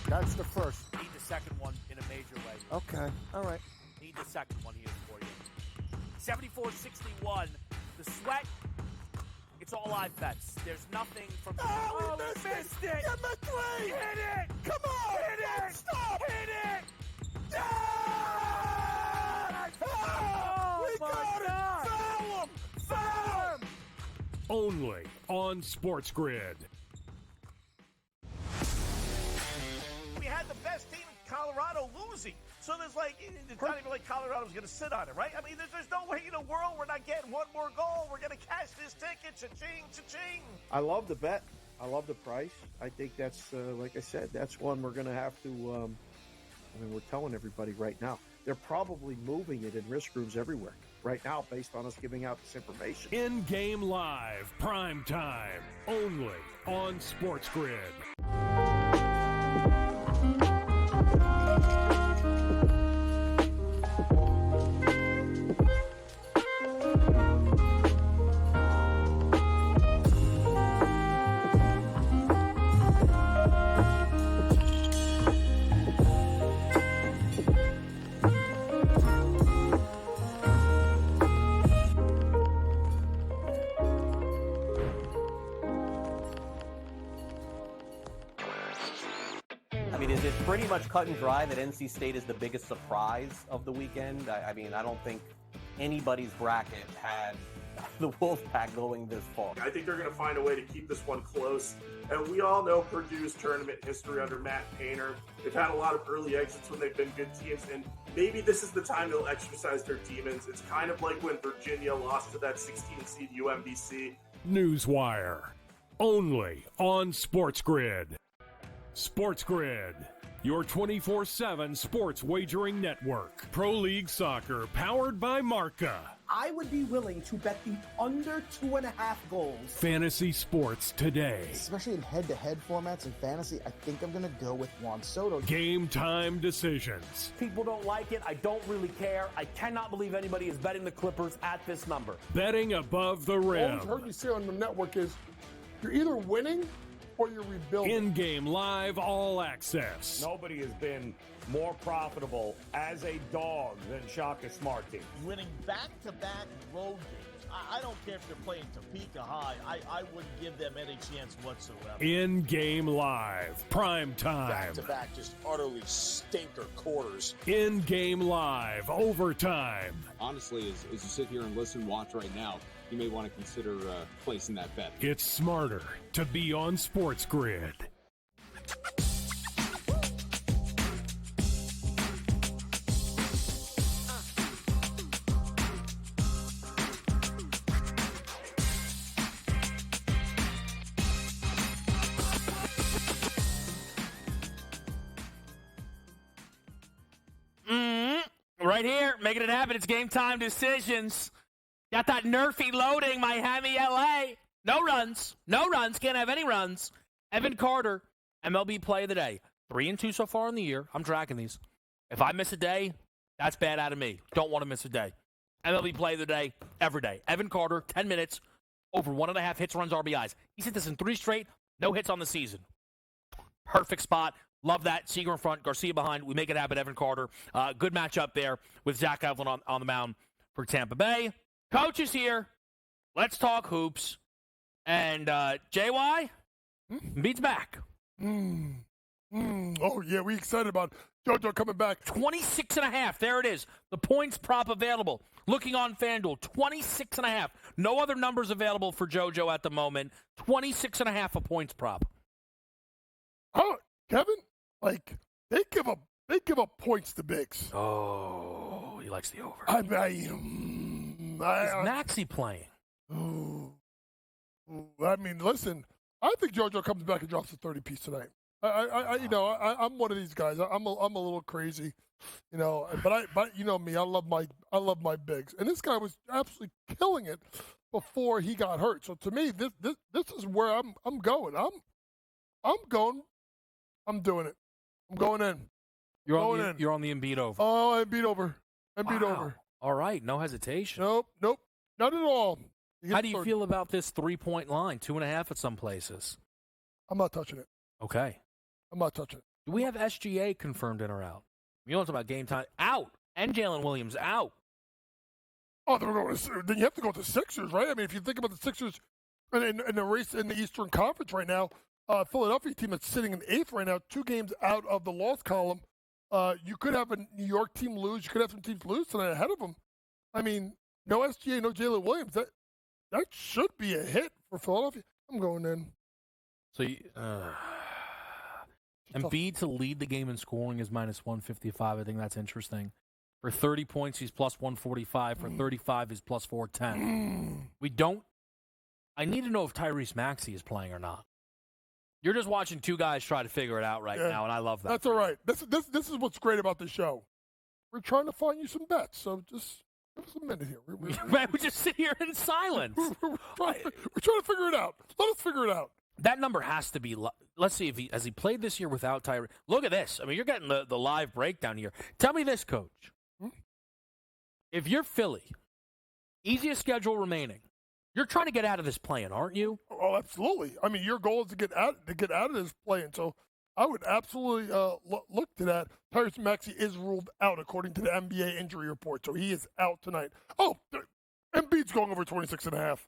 That's the first. Need the second one in a major way. Okay. All right. Need the second one here for you. 74-61. The sweat. It's all live bets. There's nothing from. Oh, we missed it! Get my three! Hit it! Come on! Hit it! Stop! Hit it! Yeah! Oh, We got it! Foul him! Foul him! Only on SportsGrid. We had the best team in Colorado losing. So there's it's not even like Colorado's going to sit on it, right? I mean, there's no way in the world we're not getting one more goal. We're going to cash this ticket. Cha-ching, cha-ching. I love the bet. I love the price. I think that's, like I said, that's one we're going to have to, we're telling everybody right now. They're probably moving it in risk rooms everywhere right now based on us giving out this information. In-game live, prime time, only on SportsGrid. I mean, is it pretty much cut and dry that NC State is the biggest surprise of the weekend? I mean, I don't think anybody's bracket had the Wolfpack going this far. I think they're going to find a way to keep this one close. And we all know Purdue's tournament history under Matt Painter. They've had a lot of early exits when they've been good teams, and maybe this is the time they'll exercise their demons. It's kind of like when Virginia lost to that 16-seed UMBC. Newswire, only on SportsGrid. SportsGrid, your 24/7 sports wagering network. Pro League Soccer, powered by Marca. I would be willing to bet the under 2.5 goals. Fantasy sports today. Especially in head-to-head formats in fantasy, I think I'm going to go with Juan Soto. Game time decisions. People don't like it. I don't really care. I cannot believe anybody is betting the Clippers at this number. Betting above the rim. All I've heard you say on the network is you're either winning or you're rebuilding. In-game live all access. Nobody has been more profitable as a dog than Shaka Smart Team. Winning back-to-back road games. I don't care if they're playing Topeka High. I wouldn't give them any chance whatsoever. In-game live, prime time. Back-to-back, just utterly stinker quarters. In-game live, overtime. Honestly, as you sit here and listen, watch right now, you may want to consider placing that bet. It's smarter to be on SportsGrid. Right here, making it happen. It's game time decisions. Got that nerfy loading, Miami, LA. No runs. No runs. Can't have any runs. Evan Carter, MLB play of the day. 3-2 so far in the year. I'm tracking these. If I miss a day, that's bad out of me. Don't want to miss a day. MLB play of the day, every day. Evan Carter, 10 minutes, over 1.5 hits, runs, RBIs. He's hit this in 3 straight, no hits on the season. Perfect spot. Love that. Seager in front, Garcia behind. We make it happen, Evan Carter. Good matchup there with Zach Eflin on the mound for Tampa Bay. Coach is here. Let's talk hoops. And JY, Embiid's back. Oh, yeah, we excited about JoJo coming back. 26.5. There it is. The points prop available. Looking on FanDuel, 26.5. No other numbers available for JoJo at the moment. 26.5 a points prop. Oh, Kevin, like they give up points to bigs. Oh, he likes the over. Is Maxey playing? I mean, listen, I think JoJo comes back and drops a 30-piece tonight. I'm one of these guys. I'm a little crazy, but you know me. I love my bigs, and this guy was absolutely killing it before he got hurt. So to me, this is where I'm going. I'm doing it. I'm going in. You're on the Embiid over. Oh, Embiid over. Embiid over. All right, no hesitation. Nope, not at all. How do you feel about this 3-point line? 2.5 at some places. I'm not touching it. Okay. I'm not touching it. Do we have SGA confirmed in or out? You know what's about game time? Out. And Jalen Williams out. Oh, then you have to go to Sixers, right? I mean, if you think about the Sixers in the race in the Eastern Conference right now, Philadelphia team that's sitting in 8th right now, 2 games out of the loss column. You could have a New York team lose. You could have some teams lose tonight ahead of them. I mean, no SGA, no Jalen Williams. That should be a hit for Philadelphia. I'm going in. So Embiid to lead the game in scoring is -155. I think that's interesting. For 30 points, he's +145. For 35, he's +410. I need to know if Tyrese Maxey is playing or not. You're just watching 2 guys try to figure it out now, and I love that. That's all right. This is what's great about the show. We're trying to find you some bets, so just give us a minute here. We just sit here in silence. We're trying to figure it out. Let us figure it out. That number has to be. Let's see if has he played this year without Tyrese. Look at this. I mean, you're getting the live breakdown here. Tell me this, Coach. If you're Philly, easiest schedule remaining. You're trying to get out of this playing, aren't you? Oh, absolutely. I mean, your goal is to get out of this playing. So I would absolutely look to that. Tyrese Maxey is ruled out according to the NBA injury report, so he is out tonight. Oh, Embiid's going over 26.5.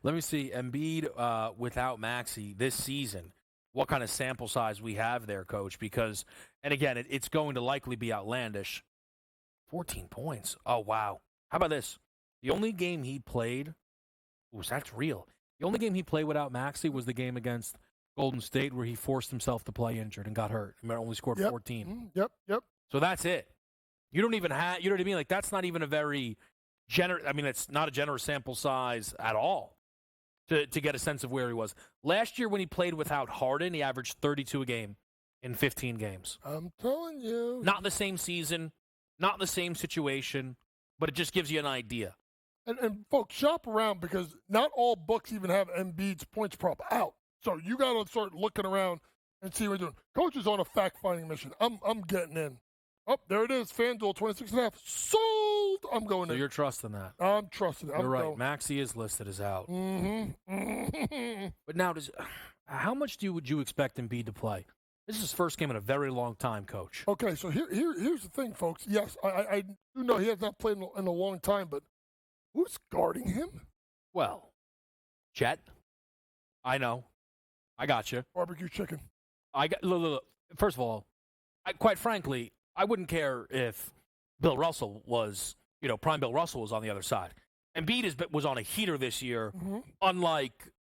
Let me see. Embiid without Maxey this season. What kind of sample size we have there, Coach? Because, and again, it's going to likely be outlandish. 14 points. Oh, wow. How about this? The only game he played, that's real. The only game he played without Maxey was the game against Golden State where he forced himself to play injured and got hurt. He only scored 14. Yep. So that's it. You don't even have, you know what I mean? Like, that's not even a very generous, I mean, it's not a generous sample size at all to get a sense of where he was. Last year when he played without Harden, he averaged 32 a game in 15 games. I'm telling you. Not the same season, not the same situation, but it just gives you an idea. And folks, shop around because not all books even have Embiid's points prop out. So you got to start looking around and see what you're doing. Coach is on a fact-finding mission. I'm getting in. Oh, there it is. FanDuel 26.5. Sold. I'm going in. So you're trusting that. I'm trusting it. You're right. Maxey is listed as out. Mm-hmm. But now, how much would you expect Embiid to play? This is his first game in a very long time, Coach. Okay, so here's the thing, folks. Yes, I do know he has not played in a long time, but who's guarding him? Well, Chet. I know. I got you. Barbecue chicken. Look. First of all, quite frankly, I wouldn't care if Bill Russell was, prime Bill Russell was on the other side. Embiid was on a heater this year. Mm-hmm. Unlike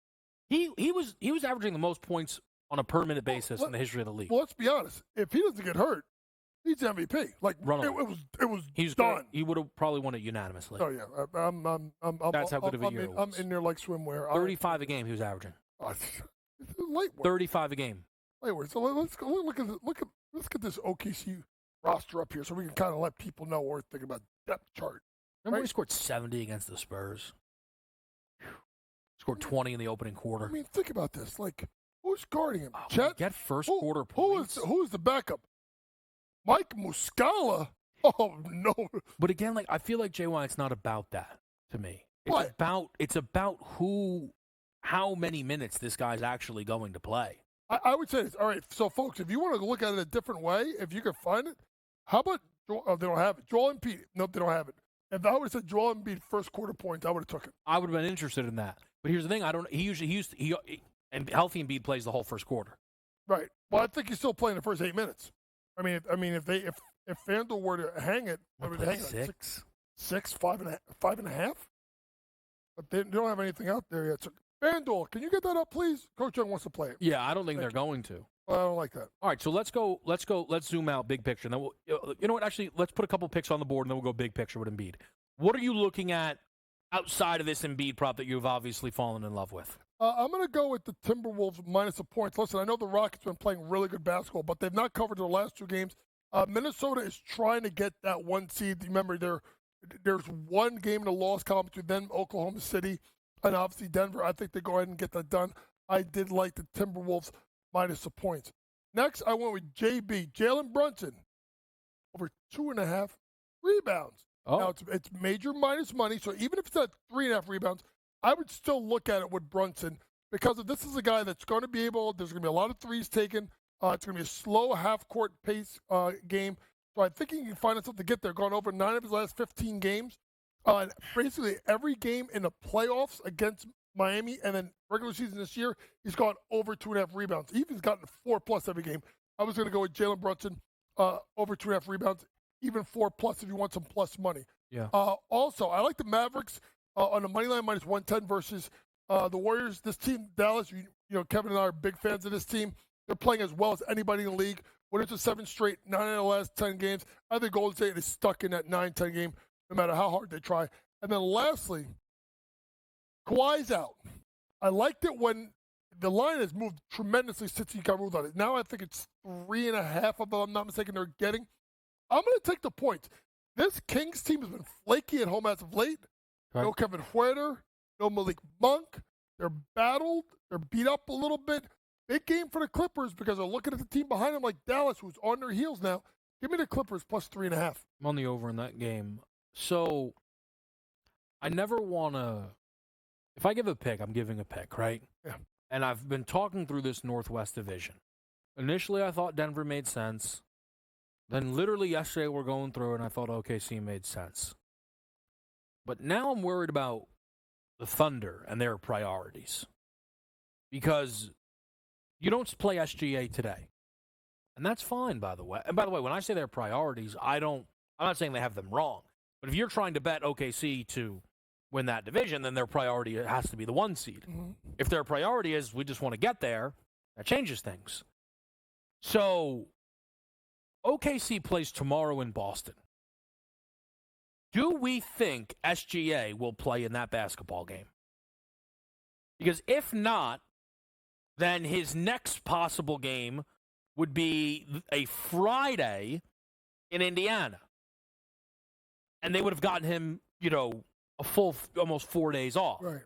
he was averaging the most points on a per minute basis in the history of the league. Well, let's be honest. If he doesn't get hurt, he's MVP. Like it was done. He would have probably won it unanimously. Oh yeah, That's how good of a year it was. I'm in there like swimwear. 35 a game he was averaging. Late 35 a game. Wait, so let's get this OKC roster up here so we can kind of let people know what we're thinking about depth chart. Remember he scored 70 against the Spurs? Scored 20 in the opening quarter. I mean, think about this. Like, who's guarding him? Oh, Chet? Get first quarter points. Who is the backup? Mike Muscala? Oh, no. But again, like I feel like JY, it's not about that to me. It's about how many minutes this guy's actually going to play. I would say this. All right, so folks, if you want to look at it a different way, if you can find it, how about they don't have it. Joel Embiid. Nope, they don't have it. If I would have said Joel Embiid first quarter points, I would have took it. I would have been interested in that. But here's the thing: and healthy Embiid plays the whole first quarter. Right. Well, I think he's still playing the first 8 minutes. I mean, if FanDuel were to hang it, they would hang it 5.5. But they don't have anything out there yet. So, FanDuel, can you get that up, please? Coach Young wants to play it. Yeah, I don't think they're going to. Well, I don't like that. All right, so let's zoom out big picture. And then you know what? Actually, let's put a couple picks on the board, and then we'll go big picture with Embiid. What are you looking at outside of this Embiid prop that you've obviously fallen in love with? I'm going to go with the Timberwolves minus the points. Listen, I know the Rockets have been playing really good basketball, but they've not covered their last 2 games. Minnesota is trying to get that 1 seed. Remember, there's 1 game in the loss column between them, Oklahoma City, and obviously Denver. I think they go ahead and get that done. I did like the Timberwolves minus the points. Next, I went with JB, Jalen Brunson, over 2.5 rebounds. Oh. Now, it's major minus money, so even if it's at 3.5 rebounds, I would still look at it with Brunson because if this is a guy that's going to be there's going to be a lot of threes taken. It's going to be a slow half-court pace game. So I think he can find himself to get there, gone over 9 of his last 15 games. Basically, every game in the playoffs against Miami and then regular season this year, he's gone over 2.5 rebounds. He's even gotten 4+ every game. I was going to go with Jalen Brunson over 2.5 rebounds, even 4+ if you want some plus money. Yeah. Also, I like the Mavericks on the money line minus 110 versus the Warriors. This team, Dallas, you know, Kevin and I are big fans of this team. They're playing as well as anybody in the league. When it's a 7 straight, 9 out of the last 10 games, I think Golden State is stuck in that 9-10 game no matter how hard they try. And then lastly, Kawhi's out. I liked it when the line has moved tremendously since he got ruled on it. Now I think it's 3.5, if I'm not mistaken, they're getting. I'm going to take the points. This Kings team has been flaky at home as of late. Right. No Kevin Huerter, no Malik Monk. They're battled. They're beat up a little bit. Big game for the Clippers because they're looking at the team behind them like Dallas, who's on their heels now. Give me the Clippers plus 3.5. I'm on the over in that game. So I never want to – if I give a pick, I'm giving a pick, right? Yeah. And I've been talking through this Northwest Division. Initially, I thought Denver made sense. Then literally yesterday we're going through and I thought OKC made sense. But now I'm worried about the Thunder and their priorities. Because you don't play SGA today. And that's fine, by the way. And by the way, when I say their priorities, I'm not saying they have them wrong. But if you're trying to bet OKC to win that division, then their priority has to be the 1 seed. Mm-hmm. If their priority is we just want to get there, that changes things. So OKC plays tomorrow in Boston. Do we think SGA will play in that basketball game? Because if not, then his next possible game would be a Friday in Indiana. And they would have gotten him, a full almost 4 days off. Right.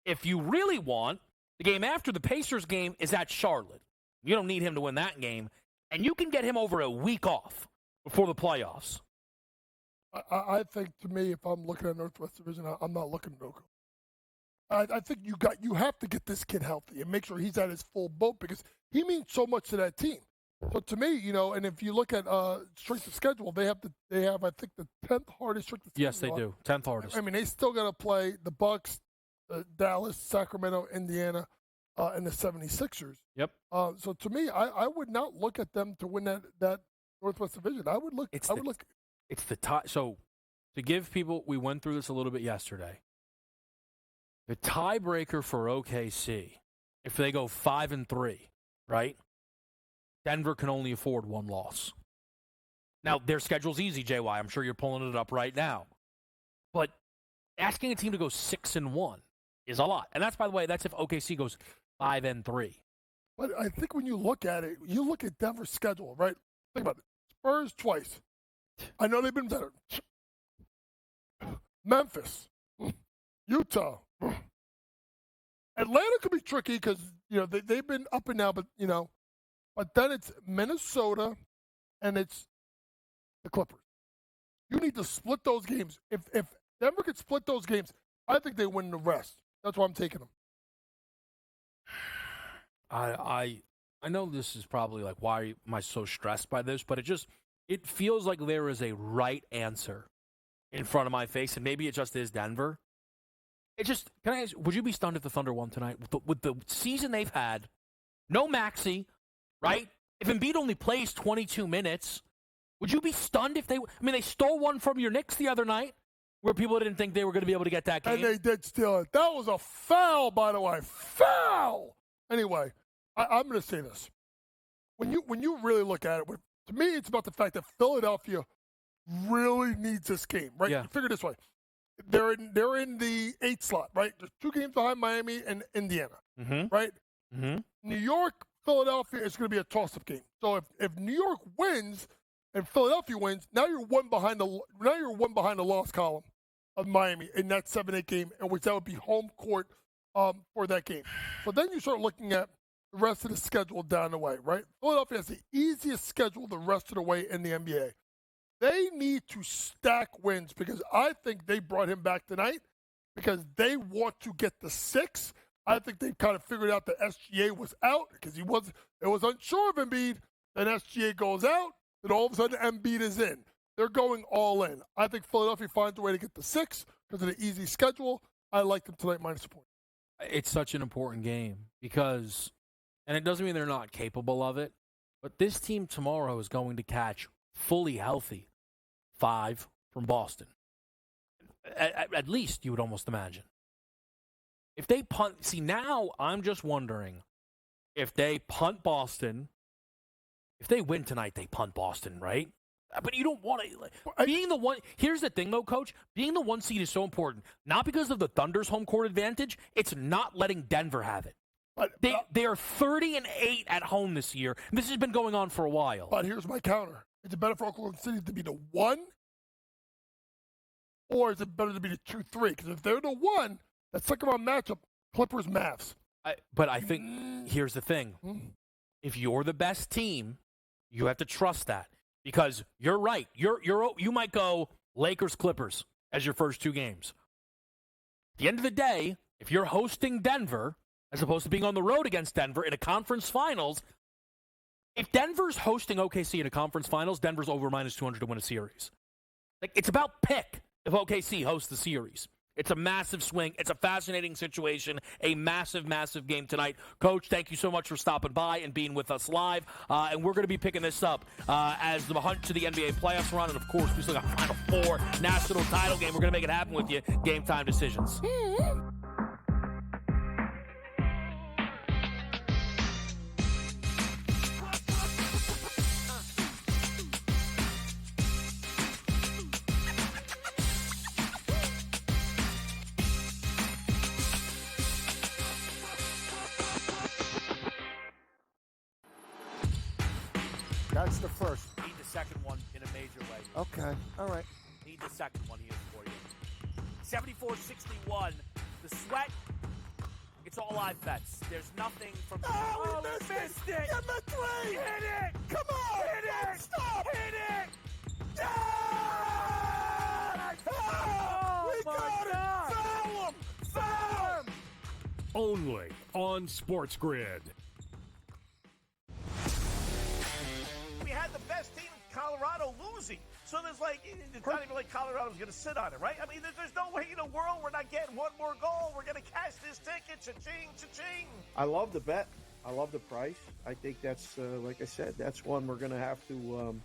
If you really want, the game after the Pacers game is at Charlotte. You don't need him to win that game. And you can get him over a week off before the playoffs. I think, to me, if I'm looking at Northwest Division, I'm not looking at Oklahoma. I think you have to get this kid healthy and make sure he's at his full boat because he means so much to that team. So to me, and if you look at strength of schedule, they have I think the 10th hardest strength of schedule. Yes, they do. 10th hardest. I mean, they still got to play the Bucks, Dallas, Sacramento, Indiana, and the 76ers. Yep. So to me, I would not look at them to win that Northwest Division. I would look. It's the tie. So to give people, we went through this a little bit yesterday. The tiebreaker for OKC, if they go 5-3, right? Denver can only afford 1 loss. Now, their schedule's easy, JY. I'm sure you're pulling it up right now. But asking a team to go 6-1 is a lot. And that's, by the way, that's if OKC goes 5-3. But I think when you look at it, you look at Denver's schedule, right? Think about it. Spurs twice. I know they've been better. Memphis, Utah, Atlanta could be tricky because they've been up and down, but then it's Minnesota and it's the Clippers. You need to split those games. If Denver could split those games, I think they win the rest. That's why I'm taking them. I know this is probably like, why am I so stressed by this? But it feels like there is a right answer in front of my face, and maybe it just is Denver. Can I ask, would you be stunned if the Thunder won tonight? With the season they've had, no Maxey, right? If Embiid only plays 22 minutes, would you be stunned if they stole one from your Knicks the other night where people didn't think they were going to be able to get that game? And they did steal it. That was a foul, by the way. Foul! Anyway, I'm going to say this. When you really look at it, to me, it's about the fact that Philadelphia really needs this game, right? Yeah. Figure it this way. They're in the 8th slot, right? There's 2 games behind Miami and Indiana, right? Mm-hmm. New York, Philadelphia is going to be a toss-up game. So if New York wins and Philadelphia wins, now you're one behind the loss column of Miami in that 7-8 game, in which that would be home court for that game. So then you start looking at the rest of the schedule down the way, right? Philadelphia has the easiest schedule the rest of the way in the NBA. They need to stack wins because I think they brought him back tonight because they want to get the 6. I think they kind of figured out that SGA was out because it was unsure of Embiid. Then SGA goes out, then all of a sudden Embiid is in. They're going all in. I think Philadelphia finds a way to get the 6 because of the easy schedule. I like them tonight minus a point. It's such an important game because, and it doesn't mean they're not capable of it, but this team tomorrow is going to catch fully healthy 5 from Boston. At least, you would almost imagine. If they punt, now I'm just wondering if they punt Boston, if they win tonight, they punt Boston, right? But you don't want to, being the one, here's the thing though, Coach, being the 1 seed is so important, not because of the Thunder's home court advantage, it's not letting Denver have it. They are 30-8 at home this year. And this has been going on for a while. But here's my counter. Is it better for Oklahoma City to be the 1? Or is it better to be the 2-3? Because if they're the 1, that second round matchup, Clippers, Mavs. But I think, here's the thing. If you're the best team, you have to trust that. Because you're right. You might go Lakers, Clippers as your first 2 games. At the end of the day, if you're hosting Denver, as opposed to being on the road against Denver in a conference finals, if Denver's hosting OKC in a conference finals, Denver's over -200 to win a series. It's about pick if OKC hosts the series. It's a massive swing. It's a fascinating situation. A massive, massive game tonight. Coach, thank you so much for stopping by and being with us live. And we're going to be picking this up as the hunt to the NBA playoffs run. And, of course, we still got Final Four national title game. We're going to make it happen with you. Game time decisions. That's the first. Need the second one in a major way. Okay. All right. Need the second one here for you. 74-61. The Sweat. It's all live bets. There's nothing from. Oh, we missed it. Get the 3. Hit it. Come on. Hit it. Stop. Hit it. Yeah! Oh, We got God. it. Foul him. Foul him. Only on SportsGrid. We had the best team in Colorado losing. So there's it's not even like Colorado's going to sit on it, right? I mean, there's no way in the world we're not getting one more goal. We're going to cash this ticket. Cha-ching, cha-ching. I love the bet. I love the price. I think that's, like I said, that's one we're going to have to,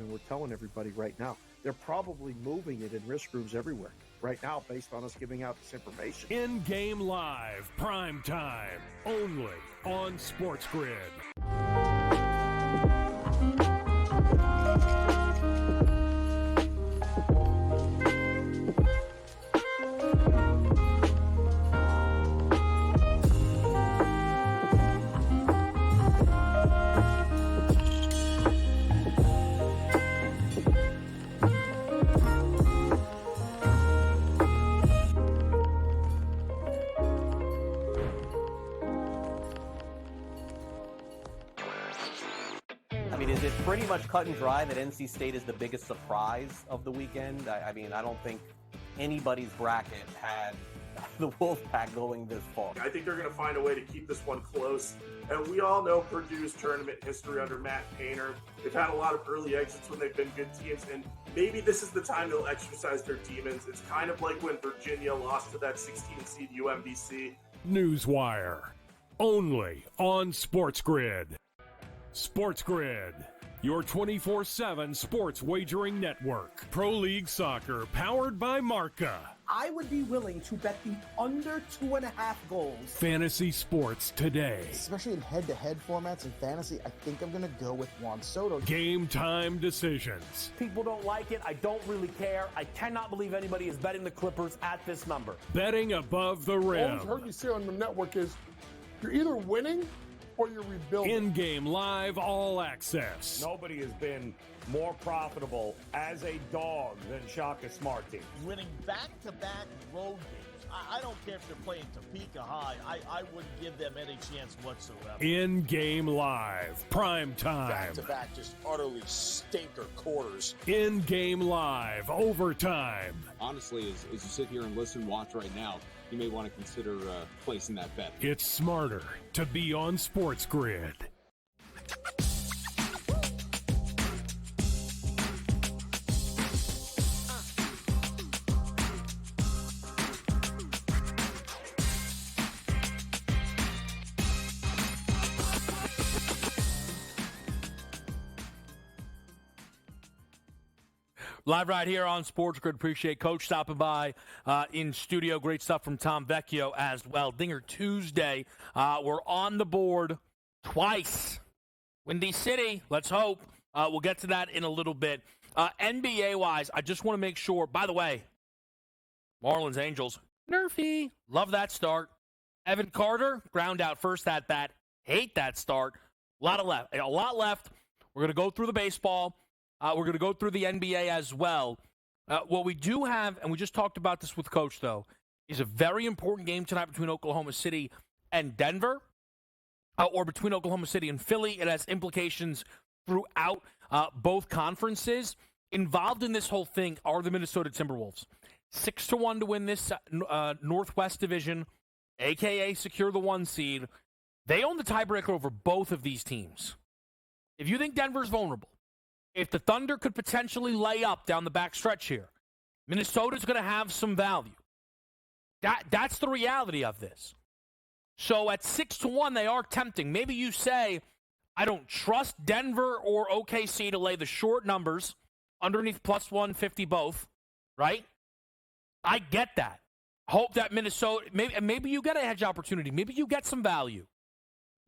we're telling everybody right now. They're probably moving it in risk rooms everywhere right now based on us giving out this information. In-game live, prime time, only on SportsGrid. mean, is it pretty much cut and dry that NC State is the biggest surprise of the weekend? I mean, I don't think anybody's bracket had the Wolfpack going this far. I think they're going to find a way to keep this one close. And we all know Purdue's tournament history under Matt Painter. They've had a lot of early exits when they've been good teams, and maybe this is the time they'll exercise their demons. It's kind of like when Virginia lost to that 16 seed UMBC. Newswire, only on SportsGrid. SportsGrid, your 24/7 sports wagering network. Pro League Soccer, powered by Marca. I would be willing to bet the under 2.5 goals. Fantasy sports today. Especially in head-to-head formats in fantasy, I think I'm going to go with Juan Soto. Game time decisions. People don't like it. I don't really care. I cannot believe anybody is betting the Clippers at this number. Betting above the rim. All I've heard you say on the network is you're either winning or you're rebuilding. In-game live, all access. Nobody has been more profitable as a dog than Shaka Smart Team. Winning back-to-back road games. I don't care if they're playing Topeka High. I wouldn't give them any chance whatsoever. In-game live, prime time. Back-to-back, just utterly stinker quarters. In-game live, overtime. Honestly, as you sit here and listen, watch right now, you may want to consider placing that bet. It's smarter to be on SportsGrid. Live right here on SportsGrid. Appreciate Coach stopping by in studio. Great stuff from Tom Vecchio as well. Dinger Tuesday. We're on the board twice. Windy City, let's hope. We'll get to that in a little bit. NBA-wise, I just want to make sure, by the way, Marlins Angels, nerfy. Love that start. Evan Carter, ground out first at bat. Hate that start. A lot left. We're going to go through the baseball. We're going to go through the NBA as well. What we do have, and we just talked about this with Coach, though, is a very important game tonight between Oklahoma City and Denver, or between Oklahoma City and Philly. It has implications throughout both conferences. Involved in this whole thing are the Minnesota Timberwolves. 6-1 to win this Northwest Division, a.k.a. secure the 1 seed. They own the tiebreaker over both of these teams. If you think Denver's vulnerable, if the Thunder could potentially lay up down the back stretch here, Minnesota's going to have some value. That's the reality of this. So at 6-1, they are tempting. Maybe you say, I don't trust Denver or OKC to lay the short numbers underneath plus 150 both, right? I get that. Hope that Minnesota, maybe you get a hedge opportunity. Maybe you get some value,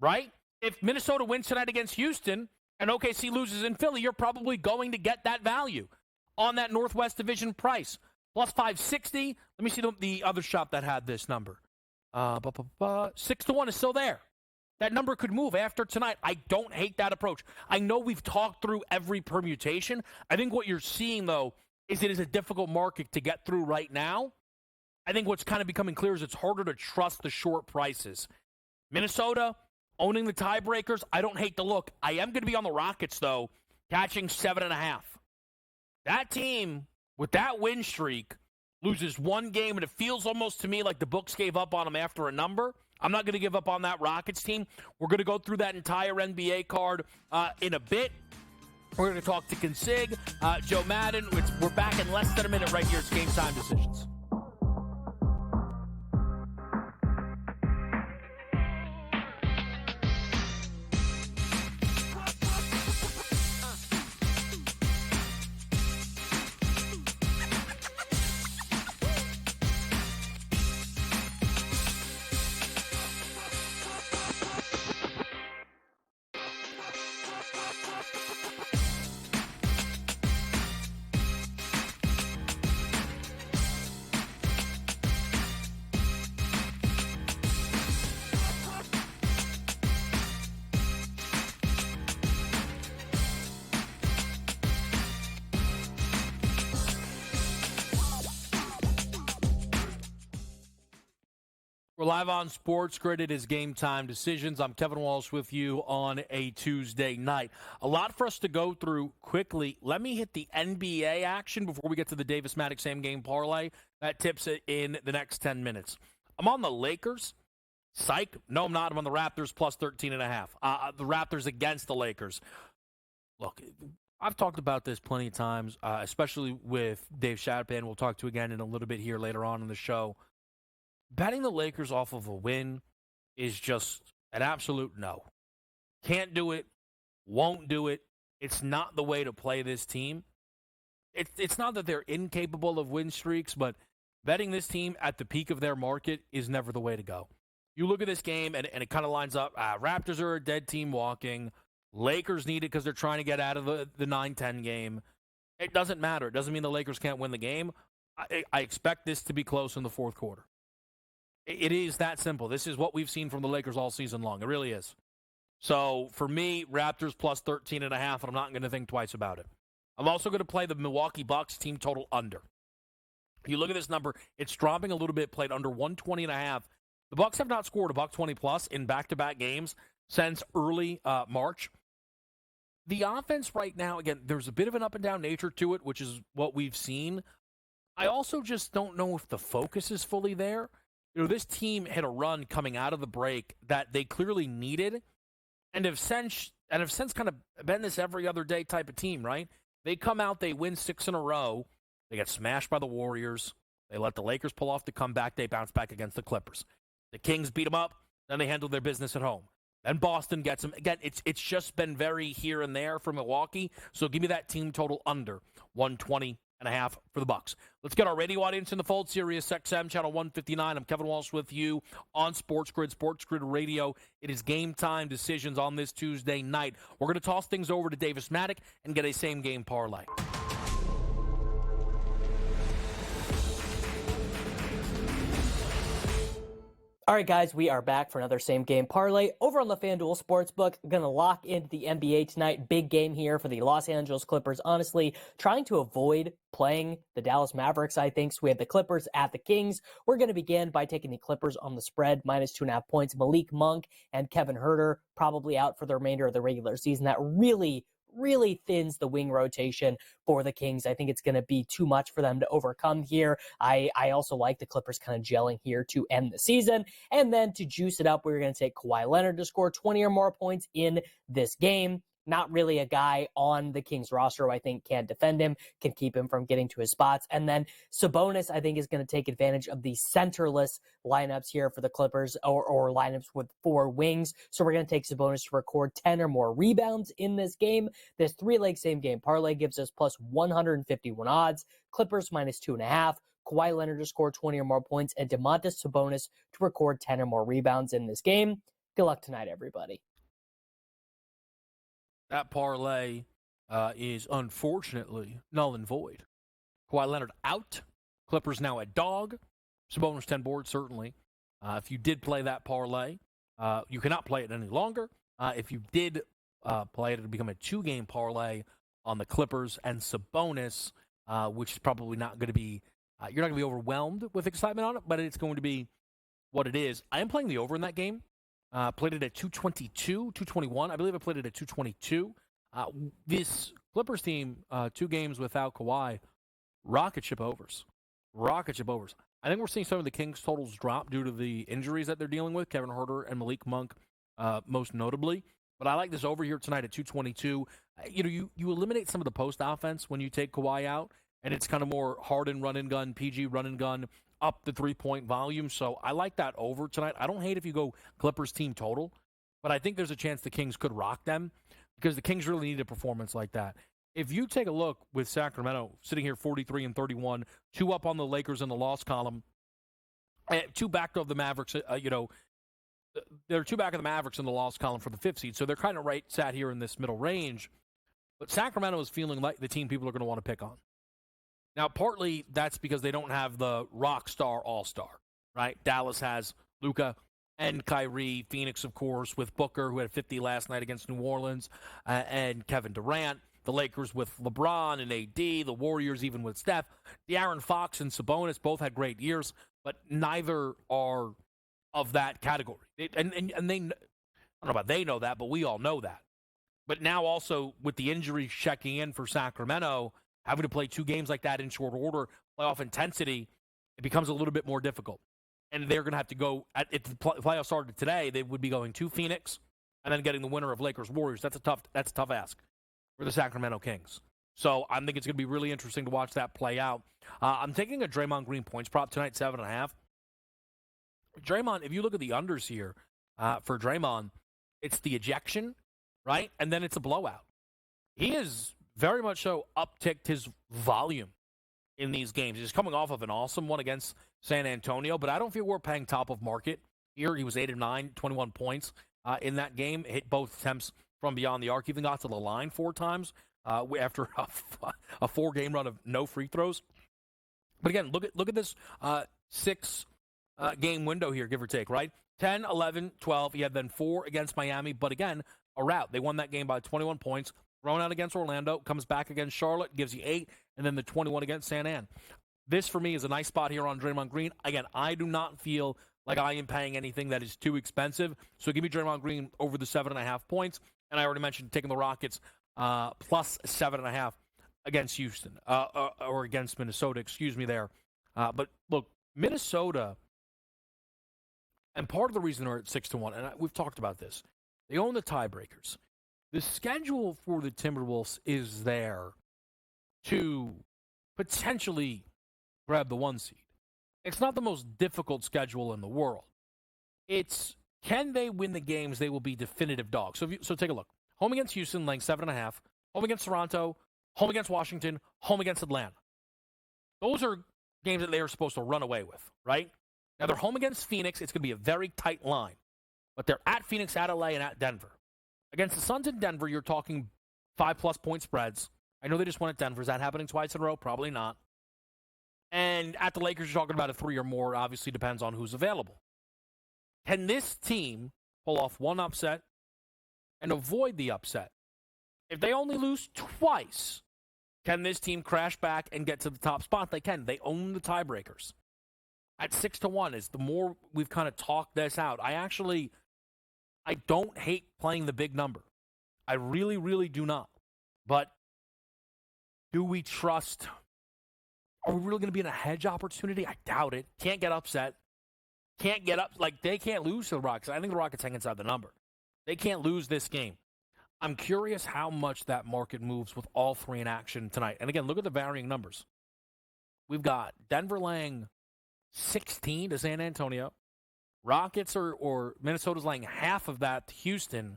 right? If Minnesota wins tonight against Houston and OKC loses in Philly, you're probably going to get that value on that Northwest Division price. Plus 560. Let me see the other shop that had this number. 6-1 is still there. That number could move after tonight. I don't hate that approach. I know we've talked through every permutation. I think what you're seeing, though, is it is a difficult market to get through right now. I think what's kind of becoming clear is it's harder to trust the short prices. Minnesota owning the tiebreakers, I don't hate the look. I am going to be on the Rockets, though, catching 7.5. That team, with that win streak, loses one game, and it feels almost to me like the books gave up on them after a number. I'm not going to give up on that Rockets team. We're going to go through that entire NBA card in a bit. We're going to talk to Consig, Joe Madden. We're back in less than a minute right here. It's Game Time Decisions. We're live on SportsGrid. It is Game Time Decisions. I'm Kevin Walsh with you on a Tuesday night. A lot for us to go through quickly. Let me hit the NBA action before we get to the Davis Maddox same game parlay. That tips it in the next 10 minutes. I'm on the Lakers. Psych. No, I'm not. I'm on the Raptors plus 13.5. The Raptors against the Lakers. Look, I've talked about this plenty of times, especially with Dave Shadpan. We'll talk to again in a little bit here later on in the show. Betting the Lakers off of a win is just an absolute no. Can't do it. Won't do it. It's not the way to play this team. It's not that they're incapable of win streaks, but betting this team at the peak of their market is never the way to go. You look at this game, and it kind of lines up. Raptors are a dead team walking. Lakers need it because they're trying to get out of the 9-10 game. It doesn't matter. It doesn't mean the Lakers can't win the game. I expect this to be close in the fourth quarter. It is that simple. This is what we've seen from the Lakers all season long. It really is. So, for me, Raptors plus 13.5, and I'm not going to think twice about it. I'm also going to play the Milwaukee Bucks team total under. You look at this number, it's dropping a little bit, played under 120.5. The Bucks have not scored a $120 plus in back-to-back games since early March. The offense right now, again, there's a bit of an up-and-down nature to it, which is what we've seen. I also just don't know if the focus is fully there. You know, this team had a run coming out of the break that they clearly needed and have since kind of been this every other day type of team, right? They come out, they win 6 in a row. They get smashed by the Warriors. They let the Lakers pull off the comeback. They bounce back against the Clippers. The Kings beat them up. Then they handle their business at home. Then Boston gets them. Again, it's just been very here and there for Milwaukee. So give me that team total under 120.5 for the Bucks. Let's get our radio audience in the fold. Sirius XM, channel 159. I'm Kevin Walsh with you on SportsGrid, SportsGrid Radio. It is Game Time Decisions on this Tuesday night. We're going to toss things over to Davis Maddox and get a same-game parlay. All right, guys, we are back for another same-game parlay over on the FanDuel Sportsbook. Going to lock into the NBA tonight. Big game here for the Los Angeles Clippers. Honestly, trying to avoid playing the Dallas Mavericks, I think. So we have the Clippers at the Kings. We're going to begin by taking the Clippers on the spread, minus 2.5 points. Malik Monk and Kevin Huerter probably out for the remainder of the regular season. That really thins the wing rotation for the Kings. I think it's going to be too much for them to overcome here. I also like the Clippers kind of gelling here to end the season. And then to juice it up, we're going to take Kawhi Leonard to score 20 or more points in this game. Not really a guy on the Kings roster who I think can defend him, can keep him from getting to his spots. And then Sabonis, I think, is going to take advantage of the centerless lineups here for the Clippers or lineups with 4 wings. So we're going to take Sabonis to record 10 or more rebounds in this game. This 3-leg same-game parlay gives us plus 151 odds. Clippers minus 2.5. Kawhi Leonard to score 20 or more points, and Domantas Sabonis to record 10 or more rebounds in this game. Good luck tonight, everybody. That parlay is unfortunately null and void. Kawhi Leonard out. Clippers now a dog. Sabonis 10 board, certainly. If you did play that parlay, you cannot play it any longer. If you did play it, it would become a 2-game parlay on the Clippers and Sabonis, which is probably not going to be, you're not going to be overwhelmed with excitement on it, but it's going to be what it is. I am playing the over in that game. Played it at 222, 221. I believe I played it at 222. This Clippers team, 2 games without Kawhi, rocket ship overs. Rocket ship overs. I think we're seeing some of the Kings totals drop due to the injuries that they're dealing with, Kevin Huerter and Malik Monk most notably. But I like this over here tonight at 222. You eliminate some of the post offense when you take Kawhi out, and it's kind of more Harden run and gun, PG run and gun, up the 3-point volume. So I like that over tonight. I don't hate if you go Clippers team total, but I think there's a chance the Kings could rock them because the Kings really need a performance like that. If you take a look with Sacramento sitting here 43-31, 2 up on the Lakers in the loss column, 2 back of the Mavericks, they're 2 back of the Mavericks in the loss column for the 5th seed. So they're kind of sat here in this middle range. But Sacramento is feeling like the team people are going to want to pick on. Now, partly that's because they don't have the rock star all-star, right? Dallas has Luka and Kyrie, Phoenix, of course, with Booker, who had 50 last night against New Orleans, and Kevin Durant. The Lakers with LeBron and AD, the Warriors even with Steph. De'Aaron Fox and Sabonis both had great years, but neither are of that category. And they, I don't know about they know that, but we all know that. But now also with the injuries checking in for Sacramento, having to play 2 games like that in short order, playoff intensity, it becomes a little bit more difficult. And they're going to have to go, if the playoffs started today, they would be going to Phoenix and then getting the winner of Lakers-Warriors. That's a tough ask for the Sacramento Kings. So I think it's going to be really interesting to watch that play out. I'm taking a Draymond Green points prop tonight, 7.5. Draymond, if you look at the unders here for Draymond, it's the ejection, right? And then it's a blowout. He has very much so upticked his volume in these games. He's coming off of an awesome one against San Antonio, but I don't feel we're paying top of market here. He was 8 of 9, 21 points in that game, hit both attempts from beyond the arc, even got to the line 4 times after a 4-game run of no free throws. But again, look at this 6-game window here, give or take, right? 10, 11, 12. He had then 4 against Miami, but again, a rout. They won that game by 21 points. Thrown out against Orlando, comes back against Charlotte, gives you 8, and then the 21 against San An. This, for me, is a nice spot here on Draymond Green. Again, I do not feel like I am paying anything that is too expensive. So give me Draymond Green over the 7.5 points. And I already mentioned taking the Rockets plus 7.5 against Houston, or against Minnesota, excuse me there. But look, Minnesota, and part of the reason they're at 6-1, and we've talked about this, they own the tiebreakers. The schedule for the Timberwolves is there to potentially grab the 1 seed. It's not the most difficult schedule in the world. It's, can they win the games? They will be definitive dogs. So take a look. Home against Houston, laying 7.5. Home against Toronto. Home against Washington. Home against Atlanta. Those are games that they are supposed to run away with, right? Now they're home against Phoenix. It's going to be a very tight line. But they're at Phoenix, at LA, and at Denver. Against the Suns in Denver, you're talking 5+ point spreads. I know they just won at Denver. Is that happening twice in a row? Probably not. And at the Lakers, you're talking about a 3 or more. Obviously depends on who's available. Can this team pull off one upset and avoid the upset? If they only lose twice, can this team crash back and get to the top spot? They can. They own the tiebreakers. At 6-1 is the more we've kind of talked this out. I don't hate playing the big number. I really, really do not. But do we trust? Are we really going to be in a hedge opportunity? I doubt it. Can't get upset. Can't get up. Like, they can't lose to the Rockets. I think the Rockets hang inside the number. They can't lose this game. I'm curious how much that market moves with all 3 in action tonight. And again, look at the varying numbers. We've got Denver laying 16 to San Antonio. Rockets or Minnesota's laying half of that to Houston.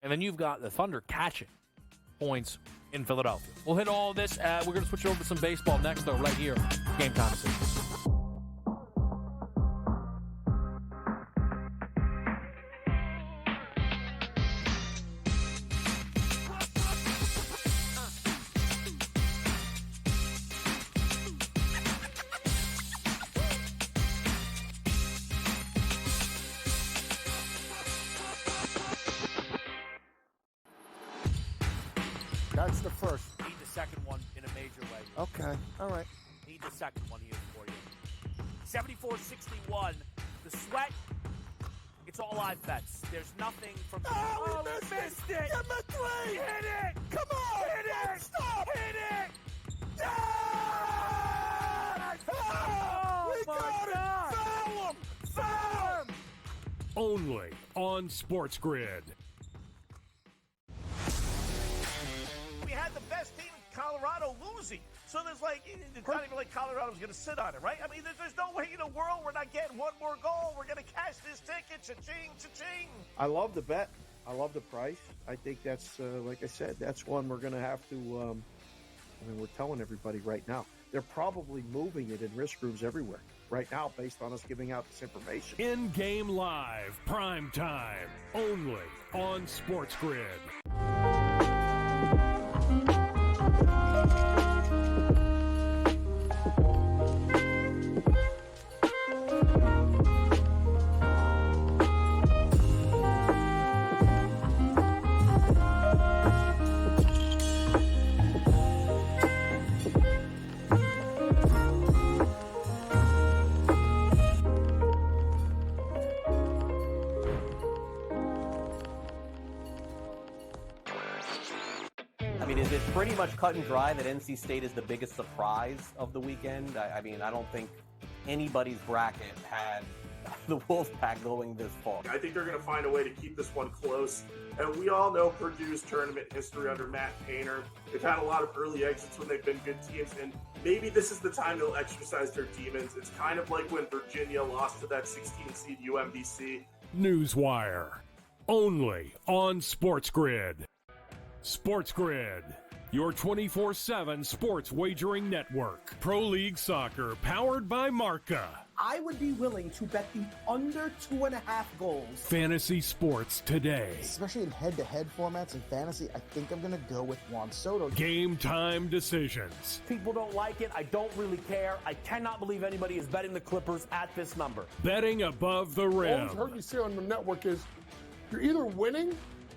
And then you've got the Thunder catching points in Philadelphia. We'll hit all of this. We're going to switch over to some baseball next, though, right here. Game Time. That's the first. Need the second one in a major way. Okay, all right. Need the second one here for you. 74-61. The sweat, it's all live bets. There's nothing from... Oh, we missed it! Get my 3! Hit it! Come on! Hit it! Stop! Hit it! Yeah! Oh, we my got God! it! Foul him! Foul him! Only on SportsGrid. We had the best team in Colorado losing. So there's like, it's not even like Colorado's going to sit on it, right? I mean, there's no way in the world we're not getting one more goal. We're going to cash this ticket. Cha-ching, cha-ching. I love the bet. I love the price. I think that's, like I said, that's one we're going to have to, we're telling everybody right now. They're probably moving it in risk groups everywhere right now based on us giving out this information. In-game live, prime time, only on SportsGrid. mean, is it pretty much cut and dry that NC State is the biggest surprise of the weekend? I mean, I don't think anybody's bracket had the Wolfpack going this far. I think they're going to find a way to keep this one close. And we all know Purdue's tournament history under Matt Painter. They've had a lot of early exits when they've been good teams, and maybe this is the time they'll exercise their demons. It's kind of like when Virginia lost to that 16 seed UMBC. Newswire, only on SportsGrid. SportsGrid, your 24/7 sports wagering network. Pro League Soccer, powered by Marca. I would be willing to bet the under 2.5 goals. Fantasy sports today. Especially in head-to-head formats and fantasy, I think I'm going to go with Juan Soto. Game time decisions. People don't like it. I don't really care. I cannot believe anybody is betting the Clippers at this number. Betting above the All rim. I've heard you say on the network is you're either winning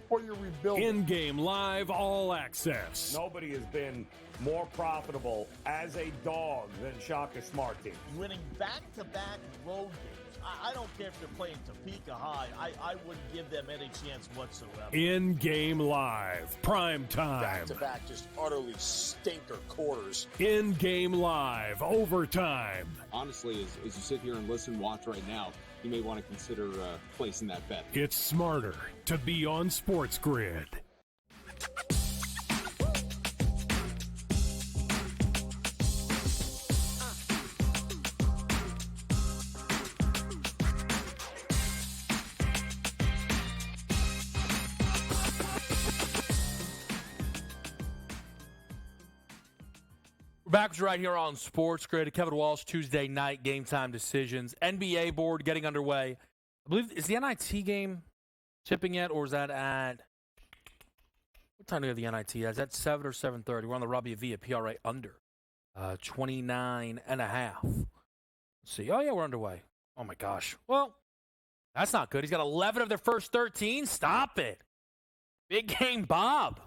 or you're rebuilding. In-game live all access. Nobody has been more profitable as a dog than Shaka Smart Team. Winning back-to-back road games. I don't care if they're playing Topeka High. I wouldn't give them any chance whatsoever. In-game live, prime time. Back-to-back, just utterly stinker quarters. In-game live, overtime. Honestly, as you sit here and listen, watch right now, you may want to consider placing that bet. It's smarter to be on SportsGrid. Back right here on Sports Grid. Kevin Walsh, Tuesday night game time decisions. NBA board getting underway. I believe, is the NIT game tipping yet, or is that at, what time do we have the NIT? Is that 7 or 7:30? We're on the Robbie Avila PRA under 29.5. Let's see. Oh, yeah, we're underway. Oh, my gosh. Well, that's not good. He's got 11 of their first 13. Stop it. Big game Bob.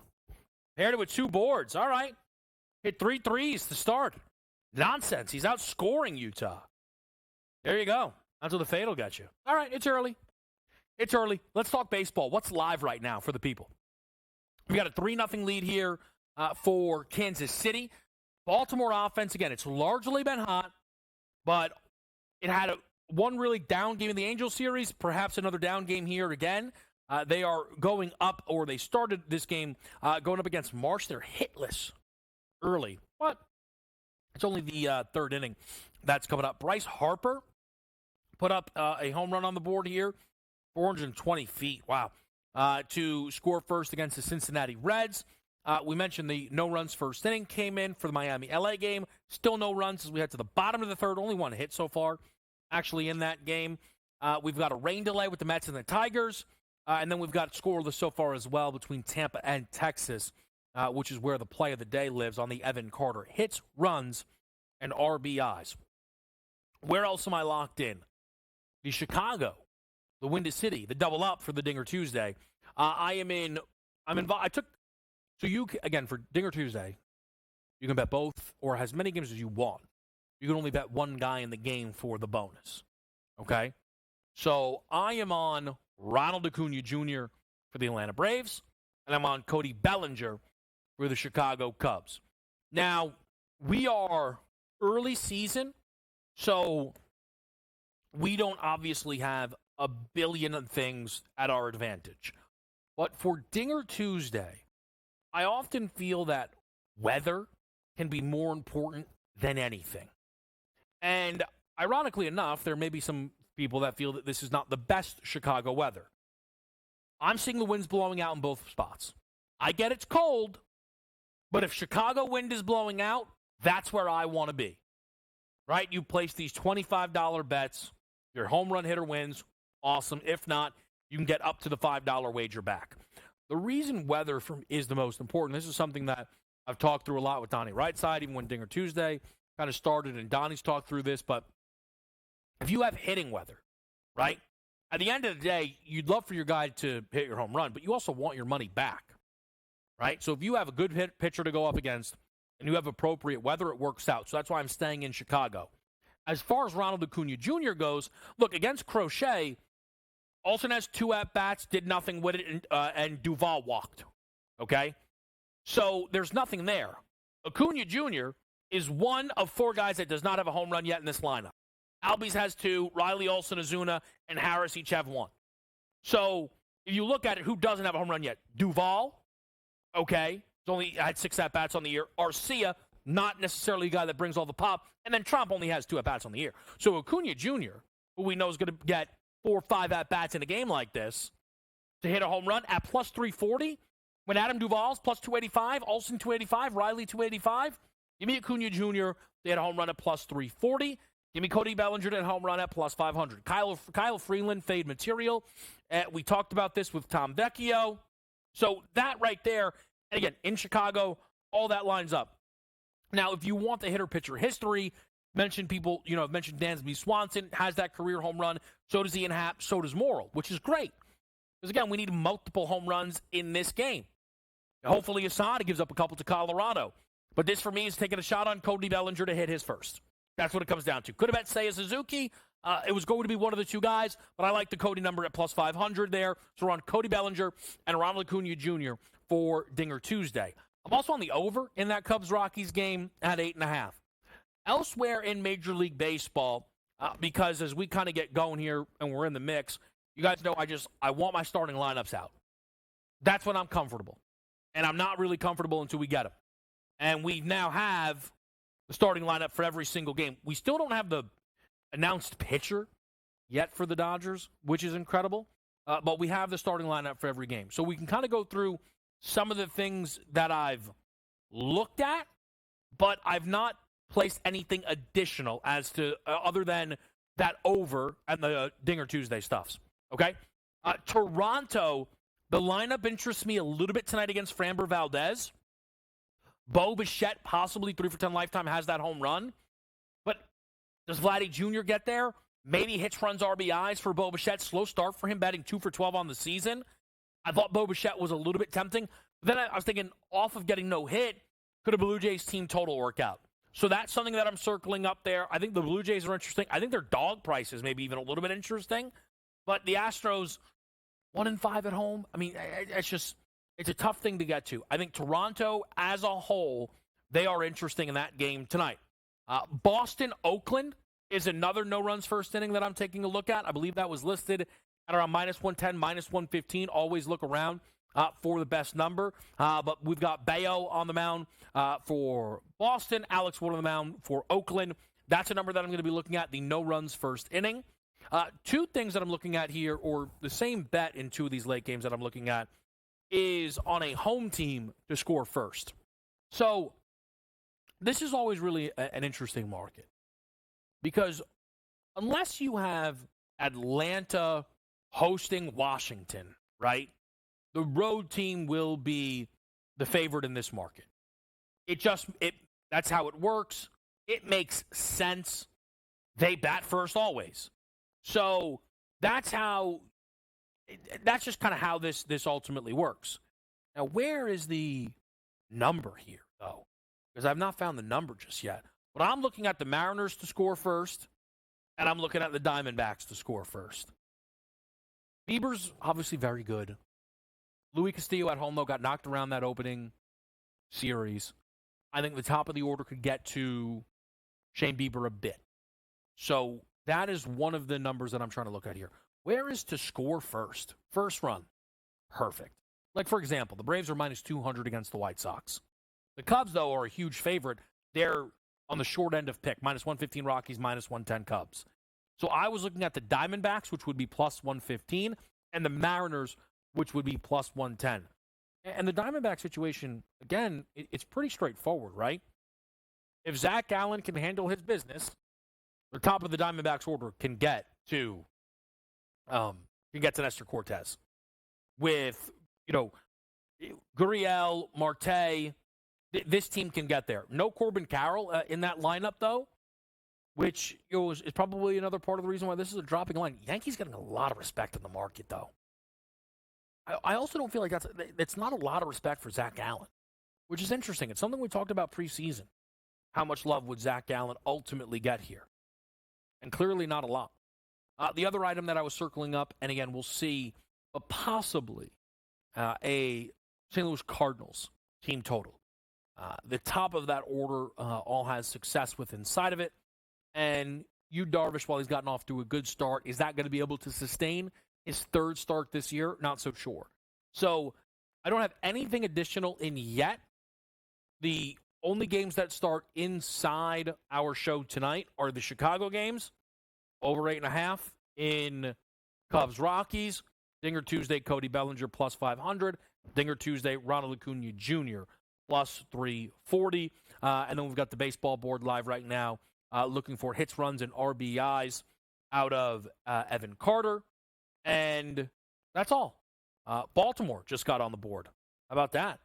Paired it with 2 boards. All right. Hit 3 threes to start. Nonsense. He's outscoring Utah. There you go. That's what the fade will get you. All right, it's early. It's early. Let's talk baseball. What's live right now for the people? We got a 3-0 lead here for Kansas City. Baltimore offense, again, it's largely been hot, but it had one really down game in the Angels series, perhaps another down game here again. They are going up, or they started this game going up against Marsh. They're hitless early, but it's only the third inning that's coming up. Bryce Harper put up a home run on the board here, 420 feet. Wow. To score first against the Cincinnati Reds. We mentioned the no runs first inning came in for the Miami-LA game. Still no runs as we head to the bottom of the third. Only 1 hit so far actually in that game. We've got a rain delay with the Mets and the Tigers. And then we've got scoreless so far as well between Tampa and Texas, which is where the play of the day lives on the Evan Carter. Hits, runs, and RBIs. Where else am I locked in? The Chicago, the Windy City, the double up for the Dinger Tuesday. I'm involved. Again, for Dinger Tuesday, you can bet both or as many games as you want. You can only bet one guy in the game for the bonus. Okay? So I am on Ronald Acuna Jr. for the Atlanta Braves, and I'm on Cody Bellinger for the Chicago Cubs. Now, we are early season, so we don't obviously have a billion things at our advantage. But for Dinger Tuesday, I often feel that weather can be more important than anything. And ironically enough, there may be some people that feel that this is not the best Chicago weather. I'm seeing the winds blowing out in both spots. I get it's cold, but if Chicago wind is blowing out, that's where I want to be. Right? You place these $25 bets. Your home run hitter wins. Awesome. If not, you can get up to the $5 wager back. The reason weather is the most important, this is something that I've talked through a lot with Donnie Rightside, even when Dinger Tuesday kind of started, and Donnie's talked through this, but if you have hitting weather, right, at the end of the day, you'd love for your guy to hit your home run, but you also want your money back, right? So if you have a good pitcher to go up against and you have appropriate weather, it works out. So that's why I'm staying in Chicago. As far as Ronald Acuna Jr. goes, look, against Crochet, Olsen has 2 at-bats, did nothing with it, and Duvall walked, okay? So there's nothing there. Acuna Jr. is one of 4 guys that does not have a home run yet in this lineup. Albies has 2, Riley Olson, Ozuna, and Harris each have 1. So if you look at it, who doesn't have a home run yet? Duvall, okay. He's only had 6 at-bats on the year. Arcia, not necessarily a guy that brings all the pop. And then Trump only has 2 at-bats on the year. So Acuna Jr., who we know is going to get 4 or 5 at-bats in a game like this, to hit a home run at plus 340, when Adam Duvall's plus 285, Olson 285, Riley 285, give me Acuna Jr., they had a home run at plus 340. Give me Cody Bellinger at home run at plus 500. Kyle Freeland, fade material. We talked about this with Tom Vecchio. So that right there, and again, in Chicago, all that lines up. Now, if you want the hitter-pitcher history, mentioned people, mentioned Dansby Swanson has that career home run. So does Ian Happ. So does Morrill, which is great. Because, again, we need multiple home runs in this game. Hopefully, Asada gives up a couple to Colorado. But this, for me, is taking a shot on Cody Bellinger to hit his first. That's what it comes down to. Could have bet Seiya Suzuki. It was going to be one of the 2 guys, but I like the Cody number at plus 500 there. So we're on Cody Bellinger and Ronald Acuna Jr. for Dinger Tuesday. I'm also on the over in that Cubs-Rockies game at 8.5. Elsewhere in Major League Baseball, because as we kind of get going here and we're in the mix, you guys know I want my starting lineups out. That's when I'm comfortable. And I'm not really comfortable until we get them. And we now have the starting lineup for every single game. We still don't have the announced pitcher yet for the Dodgers, which is incredible. But we have the starting lineup for every game. So we can kind of go through some of the things that I've looked at, but I've not placed anything additional as to other than that over and the Dinger Tuesday stuffs. Okay? Toronto, the lineup interests me a little bit tonight against Framber Valdez. Bo Bichette, possibly 3 for 10 lifetime, has that home run. But does Vladdy Jr. get there? Maybe hits, runs, RBIs for Bo Bichette. Slow start for him, batting 2 for 12 on the season. I thought Bo Bichette was a little bit tempting. But then I was thinking, off of getting no hit, could a Blue Jays team total work out? So that's something that I'm circling up there. I think the Blue Jays are interesting. I think their dog prices maybe even a little bit interesting. But the Astros, 1-5 at home. I mean, it's a tough thing to get to. I think Toronto as a whole, they are interesting in that game tonight. Boston, Oakland is another no-runs first inning that I'm taking a look at. I believe that was listed at around minus 110, minus 115. Always look around for the best number. But we've got Bayo on the mound for Boston, Alex Wood on the mound for Oakland. That's a number that I'm going to be looking at, the no-runs first inning. 2 things that I'm looking at here, or the same bet in 2 of these late games that I'm looking at, is on a home team to score first. So this is always really an interesting market because unless you have Atlanta hosting Washington, right, the road team will be the favorite in this market. That's how it works. It makes sense. They bat first always. So that's just kind of how this ultimately works. Now, where is the number here, though? Because I've not found the number just yet. But I'm looking at the Mariners to score first, and I'm looking at the Diamondbacks to score first. Bieber's obviously very good. Luis Castillo at home, though, got knocked around that opening series. I think the top of the order could get to Shane Bieber a bit. So that is one of the numbers that I'm trying to look at here. Where is to score first? First run. Perfect. Like, for example, the Braves are minus 200 against the White Sox. The Cubs, though, are a huge favorite. They're on the short end of pick. Minus 115 Rockies, minus 110 Cubs. So I was looking at the Diamondbacks, which would be plus 115, and the Mariners, which would be plus 110. And the Diamondback situation, again, it's pretty straightforward, right? If Zach Allen can handle his business, the top of the Diamondbacks order can get to Nestor Cortez. With, Gurriel, Marte, this team can get there. No Corbin Carroll in that lineup, though, which is probably another part of the reason why this is a dropping line. Yankees getting a lot of respect in the market, though. I also don't feel like that's not a lot of respect for Zach Allen, which is interesting. It's something we talked about preseason. How much love would Zach Allen ultimately get here? And clearly not a lot. The other item that I was circling up, and again, we'll see, but possibly a St. Louis Cardinals team total. The top of that order all has success with inside of it. And Darvish, while he's gotten off to a good start, is that going to be able to sustain his third start this year? Not so sure. So I don't have anything additional in yet. The only games that start inside our show tonight are the Chicago games, over 8.5 in Cubs-Rockies. Dinger Tuesday, Cody Bellinger, plus 500. Dinger Tuesday, Ronald Acuna Jr., plus 340. And then we've got the baseball board live right now, looking for hits, runs, and RBIs out of Evan Carter. And that's all. Baltimore just got on the board. How about that?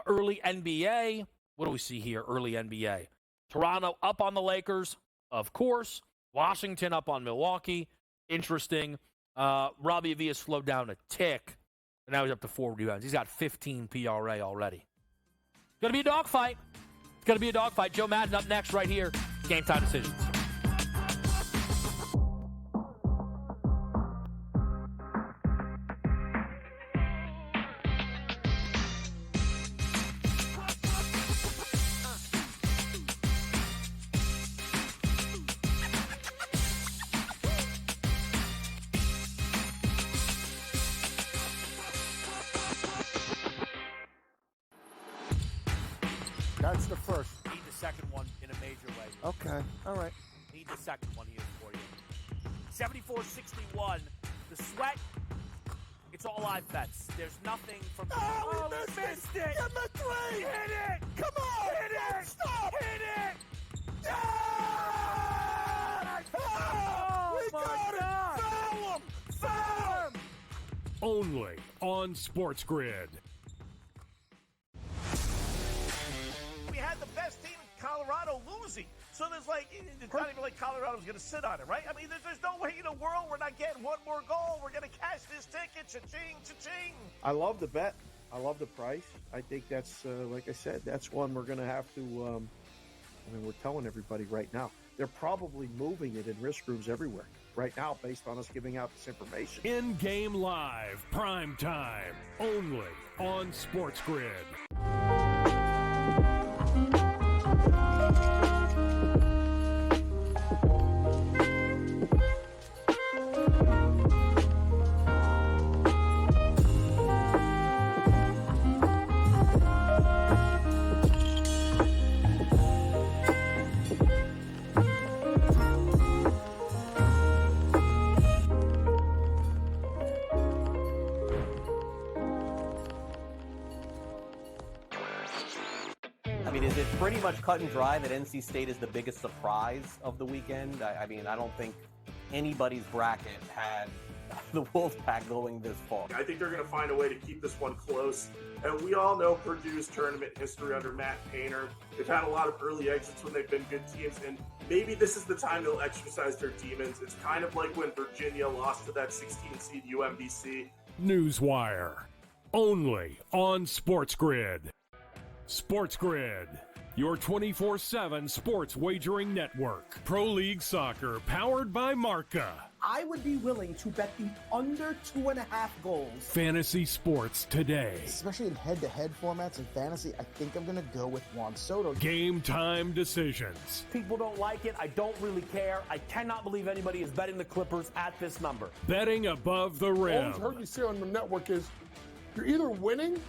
Early NBA. What do we see here? Early NBA. Toronto up on the Lakers, of course. Washington up on Milwaukee. Interesting. Robbie Avila slowed down a tick, and now he's up to 4 rebounds. He's got 15 PRA already. It's going to be a dogfight. It's going to be a dogfight. Joe Madden up next right here. Game Time Decisions. That's the first. Need the second one in a major way. Okay, all right. Need the second one here for you. 74-61. The sweat. It's all live bets. There's nothing from. Oh, we missed it. Get the three. Hit it. Come on. Hit it. Stop. Hit it. Yes! Oh, we my got God. it. Foul him. Foul him. Only on SportsGrid. We had the best team in Colorado losing. So there's it's not even like Colorado's going to sit on it, right? I mean, there's no way in the world we're not getting one more goal. We're going to cash this ticket. Cha-ching, cha-ching. I love the bet. I love the price. I think that's, like I said, that's one we're going to have to, we're telling everybody right now. They're probably moving it in risk rooms everywhere right now based on us giving out this information. In-game live, prime time, only on SportsGrid. Is it pretty much cut and dry that NC State is the biggest surprise of the weekend? I don't think anybody's bracket had the Wolfpack going this far. I think they're going to find a way to keep this one close. And we all know Purdue's tournament history under Matt Painter. They've had a lot of early exits when they've been good teams, and maybe this is the time they'll exercise their demons. It's kind of like when Virginia lost to that 16-seed UMBC. Newswire, only on SportsGrid. SportsGrid, your 24/7 sports wagering network. Pro League Soccer, powered by Marca. I would be willing to bet the under 2.5 goals. Fantasy sports today. Especially in head-to-head formats in fantasy, I think I'm going to go with Juan Soto. Game time decisions. People don't like it. I don't really care. I cannot believe anybody is betting the Clippers at this number. Betting above the rim. All I've heard you say on the network is you're either winning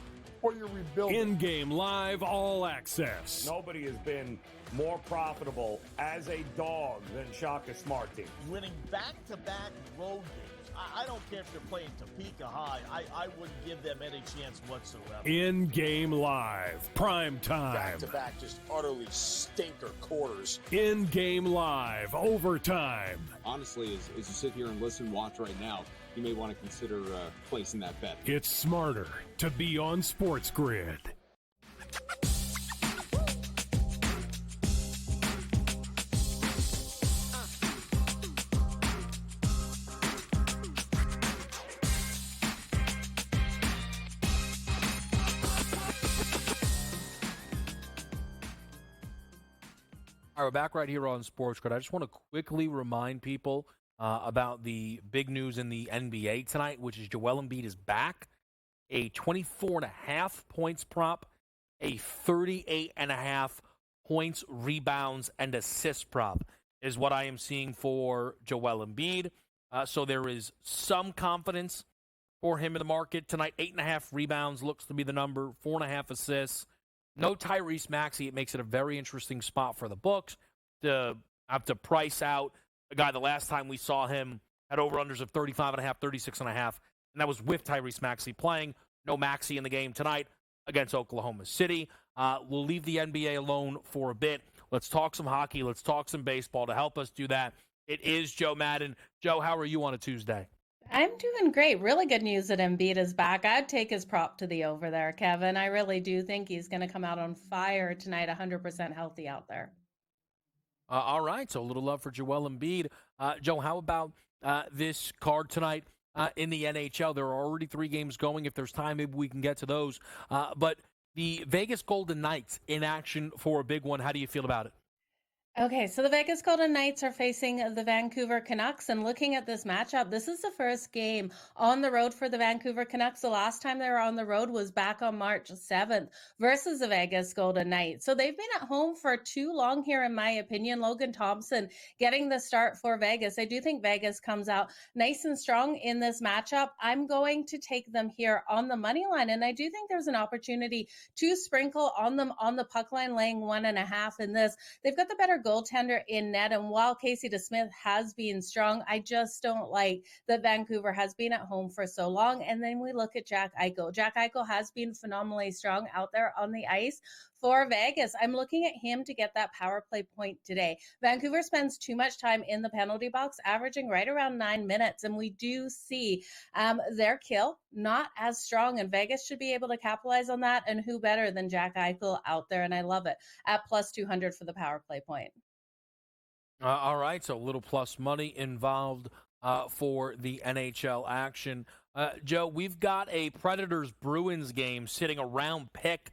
or you're rebuilding. In-game live, all access. Nobody has been more profitable as a dog than Shaka Smart Team. Winning back-to-back road games. I don't care if they're playing Topeka High. I wouldn't give them any chance whatsoever. In-game live, prime time. Back-to-back, just utterly stinker quarters. In-game live, overtime. Honestly, as you sit here and listen, watch right now, you may want to consider placing that bet. It's smarter to be on SportsGrid. All right, we're back right here on SportsGrid. I just want to quickly remind people about the big news in the NBA tonight, which is Joel Embiid is back. A 24.5 points prop a 38.5 points, rebounds, and assist prop is what I am seeing for Joel Embiid. So there is some confidence for him in the market tonight. 8.5 rebounds looks to be the number, 4.5 assists. No Tyrese Maxey. It makes it a very interesting spot for the books to have to price out a guy. The last time we saw him had over-unders of 35.5, 36.5, and that was with Tyrese Maxey playing. No Maxey in the game tonight against Oklahoma City. We'll leave the NBA alone for a bit. Let's talk some hockey. Let's talk some baseball. To help us do that, it is Joe Madden. Joe, how are you on a Tuesday? I'm doing great. Really good news that Embiid is back. I'd take his prop to the over there, Kevin. I really do think he's going to come out on fire tonight, 100% healthy out there. All right, so a little love for Joel Embiid. Joe, how about this card tonight in the NHL? There are already 3 games going. If there's time, maybe we can get to those. But the Vegas Golden Knights in action for a big one. How do you feel about it? Okay, so the Vegas Golden Knights are facing the Vancouver Canucks, and looking at this matchup, this is the first game on the road for the Vancouver Canucks. The last time they were on the road was back on March 7th versus the Vegas Golden Knights. So they've been at home for too long here, in my opinion. Logan Thompson getting the start for Vegas. I do think Vegas comes out nice and strong in this matchup. I'm going to take them here on the money line, and I do think there's an opportunity to sprinkle on them on the puck line, laying 1.5 in this. They've got the better goaltender in net, and while Casey DeSmith has been strong, I just don't like that Vancouver has been at home for so long. And then we look at Jack Eichel. Jack Eichel has been phenomenally strong out there on the ice for Vegas. I'm looking at him to get that power play point today. Vancouver spends too much time in the penalty box, averaging right around 9 minutes, and we do see their kill not as strong, and Vegas should be able to capitalize on that, and who better than Jack Eichel out there, and I love it, at plus 200 for the power play point. All right, so a little plus money involved for the NHL action. Joe, we've got a Predators-Bruins game sitting around pick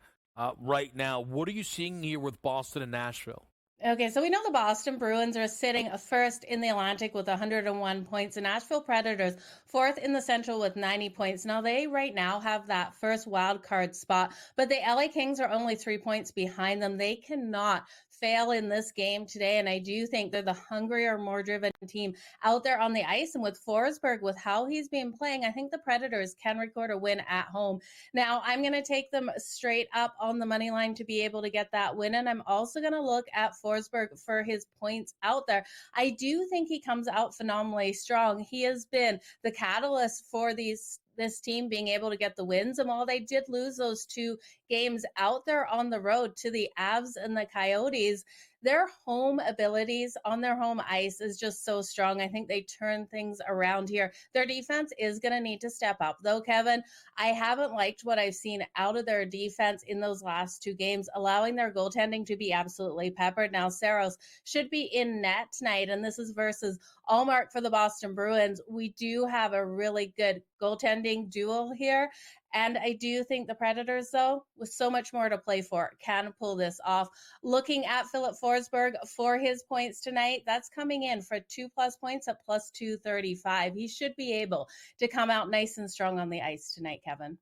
right now. What are you seeing here with Boston and Nashville? Okay, so we know the Boston Bruins are sitting first in the Atlantic with 101 points. The Nashville Predators fourth in the Central with 90 points. Now, they right now have that first wild card spot, but the LA Kings are only 3 points behind them. They cannot fail in this game today, and I do think they're the hungrier, more driven team out there on the ice. And with Forsberg, with how he's been playing, I think the Predators can record a win at home. Now, I'm going to take them straight up on the money line to be able to get that win, and I'm also going to look at Forsberg for his points out there. I do think he comes out phenomenally strong. He has been the catalyst for this team being able to get the wins. And while they did lose those 2 games out there on the road to the Avs and the Coyotes, their home abilities on their home ice is just so strong. I think they turn things around here. Their defense is going to need to step up, though, Kevin. I haven't liked what I've seen out of their defense in those last 2 games, allowing their goaltending to be absolutely peppered. Now, Saros should be in net tonight, and this is versus Allmark for the Boston Bruins. We do have a really good goaltending duel here. And I do think the Predators, though, with so much more to play for, can pull this off. Looking at Philip Forsberg for his points tonight, that's coming in for 2+ points at plus 235. He should be able to come out nice and strong on the ice tonight, Kevin.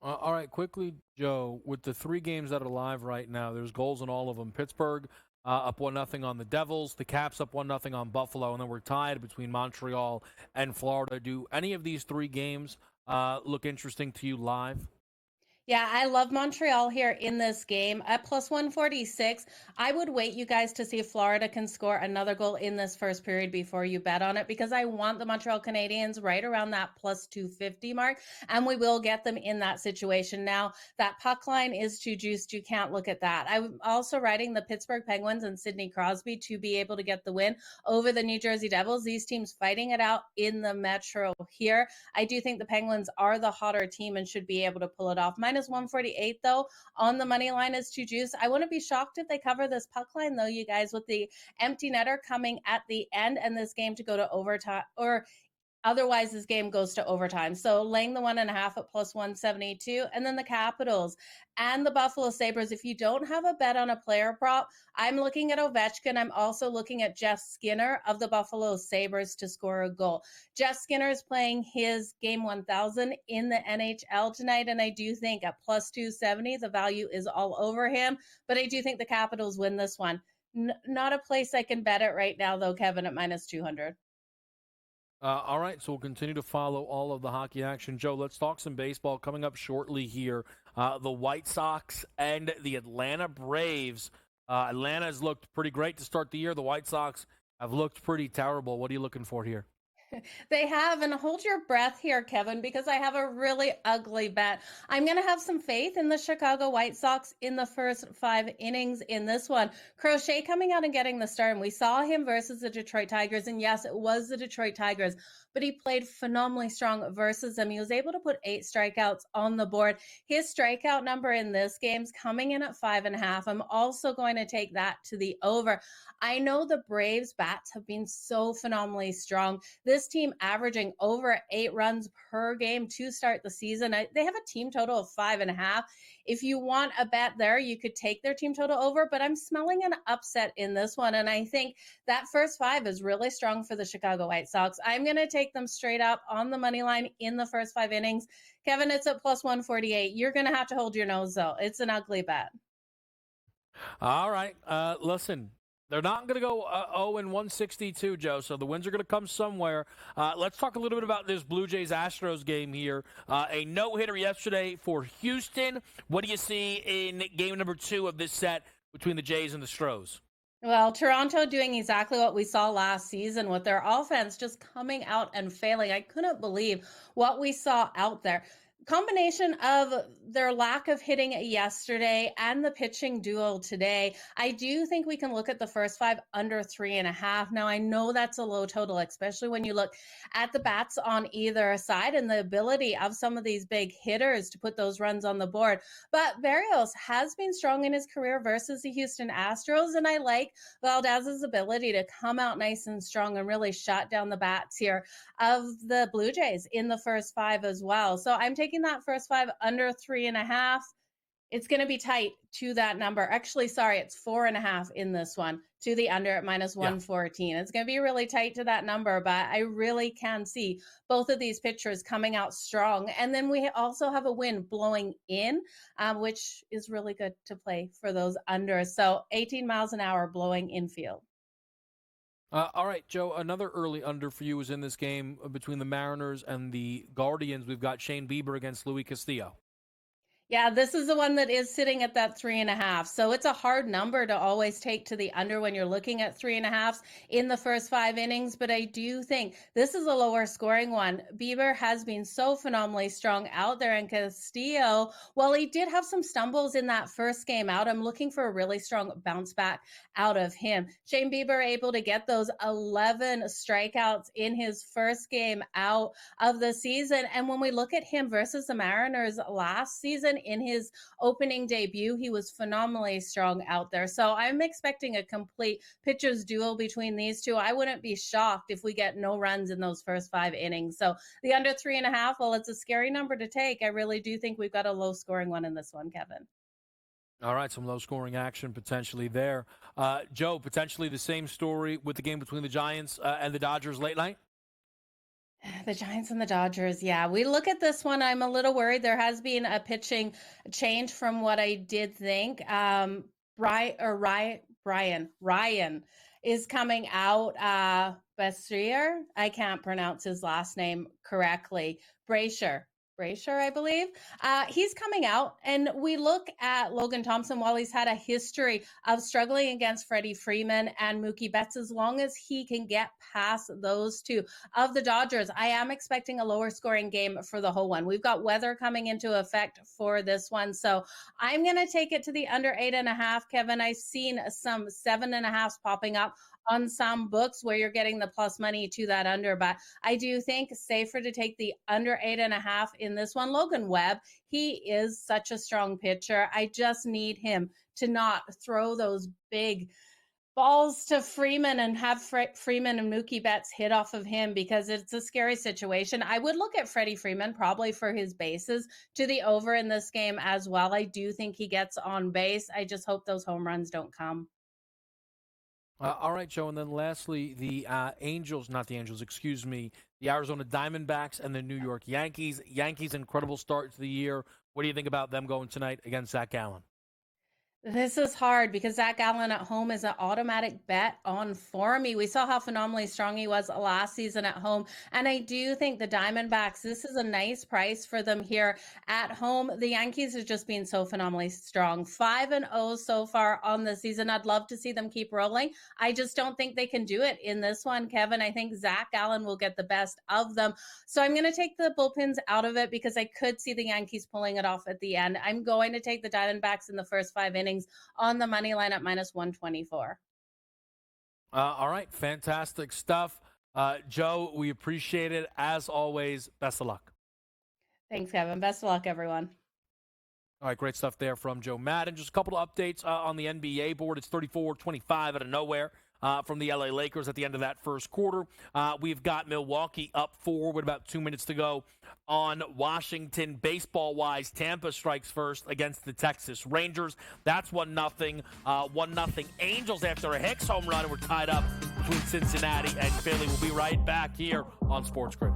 All right, quickly, Joe, with the 3 games that are live right now, there's goals in all of them. Pittsburgh up 1-0 on the Devils. The Caps up 1-0 on Buffalo, and then we're tied between Montreal and Florida. Do any of these 3 games look interesting to you live? Yeah, I love Montreal here in this game at plus 146. I would wait, you guys, to see if Florida can score another goal in this first period before you bet on it, because I want the Montreal Canadiens right around that plus 250 mark, and we will get them in that situation. Now, that puck line is too juiced. You can't look at that. I'm also riding the Pittsburgh Penguins and Sidney Crosby to be able to get the win over the New Jersey Devils. These teams fighting it out in the Metro here. I do think the Penguins are the hotter team and should be able to pull it off. Minus 148, though, on the money line is too juice. I wouldn't be shocked if they cover this puck line, though, you guys, with the empty netter coming at the end and this game to go to overtime, or Otherwise, this game goes to overtime. So laying the 1.5 at plus 172. And then the Capitals and the Buffalo Sabres. If you don't have a bet on a player prop, I'm looking at Ovechkin. I'm also looking at Jeff Skinner of the Buffalo Sabres to score a goal. Jeff Skinner is playing his game 1000 in the NHL tonight. And I do think at plus 270, the value is all over him. But I do think the Capitals win this one. Not a place I can bet it right now, though, Kevin, at minus 200. All right, so we'll continue to follow all of the hockey action. Joe, let's talk some baseball coming up shortly here. The White Sox and the Atlanta Braves. Atlanta has looked pretty great to start the year. The White Sox have looked pretty terrible. What are you looking for here? They have, and hold your breath here, Kevin, because I have a really ugly bet. I'm going to have some faith in the Chicago White Sox in the first 5 innings in this one. Crochet coming out and getting the start, and we saw him versus the Detroit Tigers, and yes, it was the Detroit Tigers, but he played phenomenally strong versus them. He was able to put 8 strikeouts on the board. His strikeout number in this game's coming in at 5.5. I'm also going to take that to the over. I know the Braves bats have been so phenomenally strong. This team averaging over 8 runs per game to start the season. They have a team total of 5.5. If you want a bet there, you could take their team total over, but I'm smelling an upset in this one. And I think that first 5 is really strong for the Chicago White Sox. I'm going to take them straight up on the money line in the first 5 innings. Kevin, it's at plus 148. You're going to have to hold your nose, though. It's an ugly bet. All right. Listen, they're not going to go 0-162, Joe, so the wins are going to come somewhere. Let's talk a little bit about this Blue Jays-Astros game here. A no-hitter yesterday for Houston. What do you see in game number 2 of this set between the Jays and the Stros? Well, Toronto doing exactly what we saw last season with their offense just coming out and failing. I couldn't believe what we saw out there. Combination of their lack of hitting yesterday and the pitching duo today, I do think we can look at the first 5 under 3.5. Now, I know that's a low total, especially when you look at the bats on either side and the ability of some of these big hitters to put those runs on the board. But Berrios has been strong in his career versus the Houston Astros, and I like Valdez's ability to come out nice and strong and really shut down the bats here of the Blue Jays in the first 5 as well. So I'm taking that first 5 under 3.5. It's going to be tight to that number. Actually, sorry, it's 4.5 in this one to the under at minus 114. It's going to be really tight to that number, but I really can see both of these pitchers coming out strong. And then we also have a wind blowing in, which is really good to play for those unders. So 18 miles an hour blowing infield. All right, Joe, another early under for you is in this game between the Mariners and the Guardians. We've got Shane Bieber against Luis Castillo. Yeah, this is the one that is sitting at that 3.5. So it's a hard number to always take to the under when you're looking at 3.5s in the first 5 innings. But I do think this is a lower scoring one. Bieber has been so phenomenally strong out there, and Castillo, while he did have some stumbles in that first game out, I'm looking for a really strong bounce back out of him. Shane Bieber able to get those 11 strikeouts in his first game out of the season. And when we look at him versus the Mariners last season, in his opening debut, he was phenomenally strong out there. So I'm expecting a complete pitcher's duel between these two. I wouldn't be shocked if we get no runs in those first 5 innings. So the under 3.5, well, it's a scary number to take. I really do think we've got a low scoring one in this one, Kevin. All right, some low-scoring action potentially there. Joe, potentially the same story with the game between the Giants and the Dodgers late night? The Giants and the Dodgers, yeah. We look at this one, I'm a little worried. There has been a pitching change from what I did think. Ryan is coming out. Bessier, I can't pronounce his last name correctly. Brasher, I believe. He's coming out, and we look at Logan Thompson. While he's had a history of struggling against Freddie Freeman and Mookie Betts, as long as he can get past those two of the Dodgers, I am expecting a lower scoring game for the whole one. We've got weather coming into effect for this one, so I'm going to take it to the under 8.5, Kevin. I've seen some 7.5s popping up on some books where you're getting the plus money to that under, but I do think safer to take the under 8.5 in this one. Logan Webb, he is such a strong pitcher. I just need him to not throw those big balls to Freeman and have Freeman and Mookie Betts hit off of him because it's a scary situation. I would look at Freddie Freeman probably for his bases to the over in this game as well. I do think he gets on base. I just hope those home runs don't come. All right, Joe. And then lastly, the the Arizona Diamondbacks and the New York Yankees. Yankees, incredible start to the year. What do you think about them going tonight against Zach Gallen? This is hard because Zach Gallen at home is an automatic bet on for me. We saw how phenomenally strong he was last season at home. And I do think the Diamondbacks, this is a nice price for them here at home. The Yankees have just been so phenomenally strong. 5-0 so far on the season. I'd love to see them keep rolling. I just don't think they can do it in this one, Kevin. I think Zach Gallen will get the best of them. So I'm going to take the bullpens out of it because I could see the Yankees pulling it off at the end. I'm going to take the Diamondbacks in the first 5 innings on the money line at -124. All right, fantastic stuff. Joe, we appreciate it. As always, best of luck. Thanks, Kevin. Best of luck, everyone. All right, great stuff there from Joe Madden. Just a couple of updates on the NBA board. It's 34-25 out of nowhere from the LA Lakers at the end of that first quarter. We've got Milwaukee up 4 with about 2 minutes to go on Washington. Baseball-wise, Tampa strikes first against the Texas Rangers. That's 1-0. 1-0 Angels after a Hicks home run. We're tied up between Cincinnati and Philly. We'll be right back here on SportsGrid.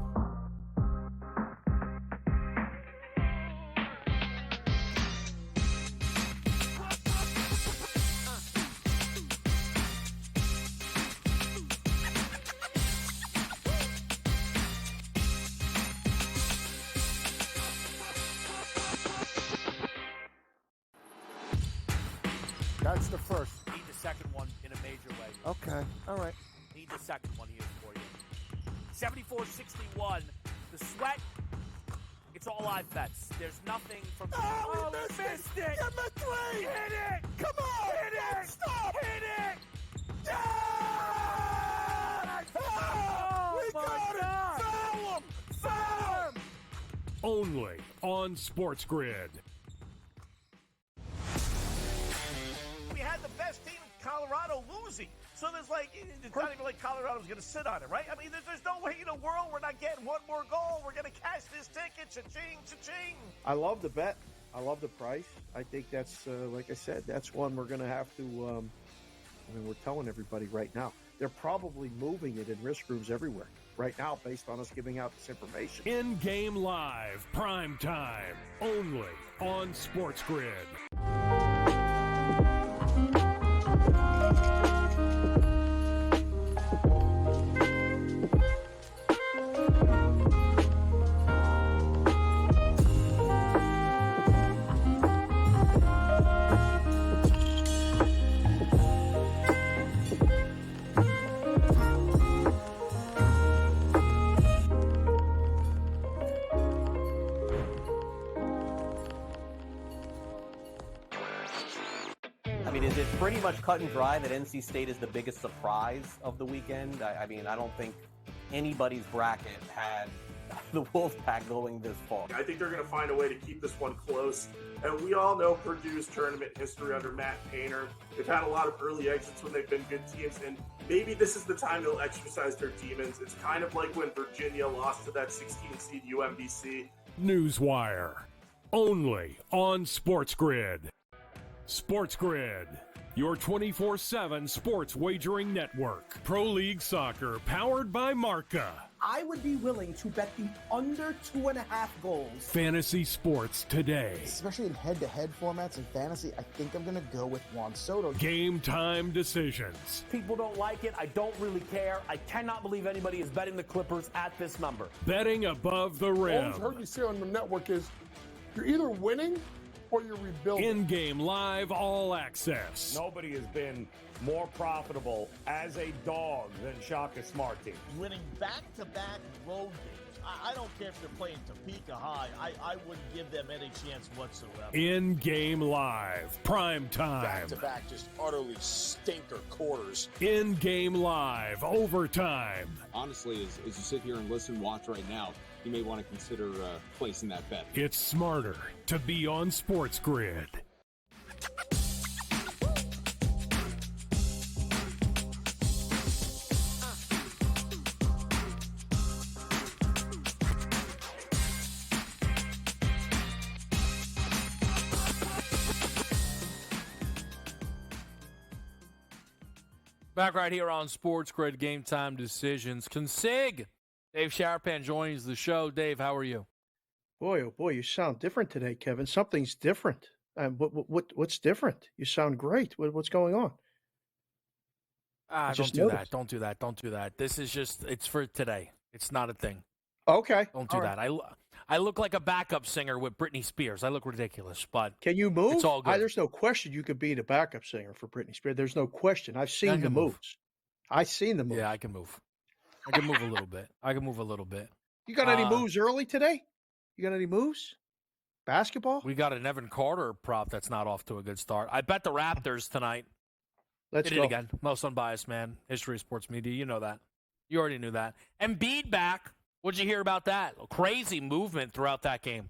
That's the first. Need the second one in a major way. Okay. All right. Need the second one here for you. 74-61. The Sweat. It's all live bets. There's nothing from. Oh, we missed it. Get my three. Hit it. Come on. Hit it. Don't stop. Hit it. Yeah! Oh, we got it. Foul him. Foul him. Only on SportsGrid. We had the best team in Colorado losing. So there's it's not even like Colorado's going to sit on it, right? I mean, there's no way in the world we're not getting one more goal. We're going to cash this ticket. Cha-ching, cha-ching. I love the bet. I love the price. I think that's, like I said, that's one we're going to have to, we're telling everybody right now. They're probably moving it in risk rooms everywhere right now based on us giving out this information. In-game live, prime time, only on SportsGrid. Pretty much cut and dry that NC State is the biggest surprise of the weekend. I don't think anybody's bracket had the Wolfpack going this far. I think they're going to find a way to keep this one close. And we all know Purdue's tournament history under Matt Painter. They've had a lot of early exits when they've been good teams, and maybe this is the time they'll exercise their demons. It's kind of like when Virginia lost to that 16-seed UMBC. Newswire, only on SportsGrid. SportsGrid, your 24/7 sports wagering network. Pro League Soccer, powered by Marca. I would be willing to bet the under 2.5 goals. Fantasy sports today. Especially in head-to-head formats in fantasy, I think I'm going to go with Juan Soto. Game time decisions. People don't like it. I don't really care. I cannot believe anybody is betting the Clippers at this number. Betting above the rim. All I've heard you say on the network is you're either winning or you're rebuilding. In-game live all access. Nobody has been more profitable as a dog than Shaka Smart Team. Winning back-to-back road games. I don't care if they're playing Topeka High. I wouldn't give them any chance whatsoever. In-game live, prime time. Back-to-back, just utterly stinker quarters. In-game live, overtime. Honestly, as you sit here and listen, watch right now, you may want to consider placing that bet. It's smarter to be on SportsGrid. Back right here on SportsGrid Game Time Decisions. Consig. Dave Sharapan joins the show. Dave, how are you? Boy, oh boy, you sound different today, Kevin. Something's different. What's different? You sound great. What's going on? Don't do that. Don't do that. Don't do that. This is just, it's for today. It's not a thing. Okay. Don't do that. I look like a backup singer with Britney Spears. I look ridiculous, but can you move? It's all good. There's no question you could be the backup singer for Britney Spears. There's no question. I've seen the moves. I've seen the moves. Yeah, I can move. I can move a little bit. You got any moves early today? You got any moves? Basketball? We got an Evan Carter prop that's not off to a good start. I bet the Raptors tonight. Let's Hit go. it again. Most unbiased man. History of sports media. You know that. You already knew that. Embiid back. What'd you hear about that? Crazy movement throughout that game.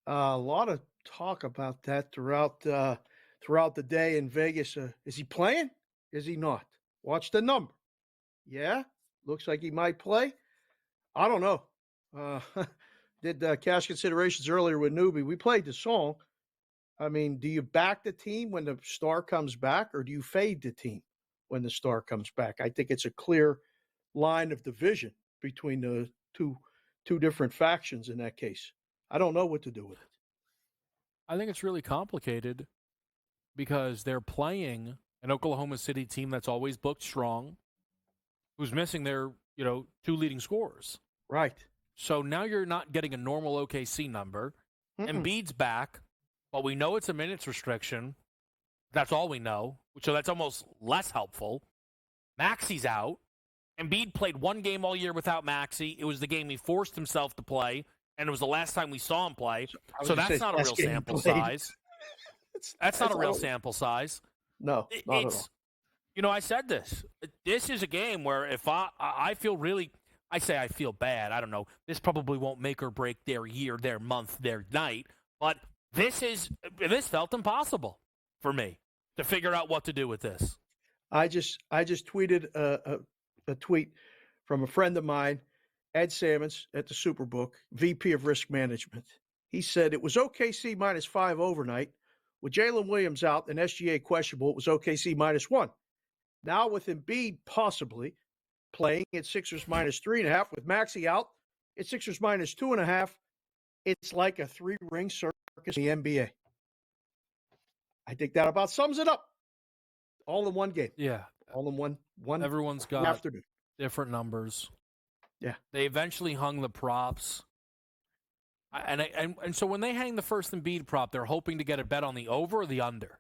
A lot of talk about that throughout the day in Vegas. Is he playing? Is he not? Watch the number. Yeah, looks like he might play. I don't know. Did cash considerations earlier with Newbie. We played the song. I mean, do you back the team when the star comes back, or do you fade the team when the star comes back? I think it's a clear line of division between the two different factions in that case. I don't know what to do with it. I think it's really complicated because they're playing an Oklahoma City team that's always booked strong, who's missing their, two leading scorers. Right. So now you're not getting a normal OKC number. Embiid's back, but we know it's a minutes restriction. That's all we know. So that's almost less helpful. Maxi's out. Embiid played one game all year without Maxi. It was the game he forced himself to play, and it was the last time we saw him play. So that's not a real sample size. That's not a real sample size. No, not at all. I said this. This is a game where if I feel really, I say I feel bad. I don't know. This probably won't make or break their year, their month, their night. But this felt impossible for me to figure out what to do with this. I just tweeted a tweet from a friend of mine, Ed Sammons at the Superbook, VP of Risk Management. He said it was OKC -5 overnight. With Jalen Williams out and SGA questionable, it was OKC -1. Now with Embiid possibly playing at Sixers -3.5, with Maxey out, it's Sixers -2.5. It's like a 3-ring circus in the NBA. I think that about sums it up. All in one game. Yeah. All in one. Everyone's got afternoon. Different numbers. Yeah. They eventually hung the props. And so when they hang the first Embiid prop, they're hoping to get a bet on the over or the under.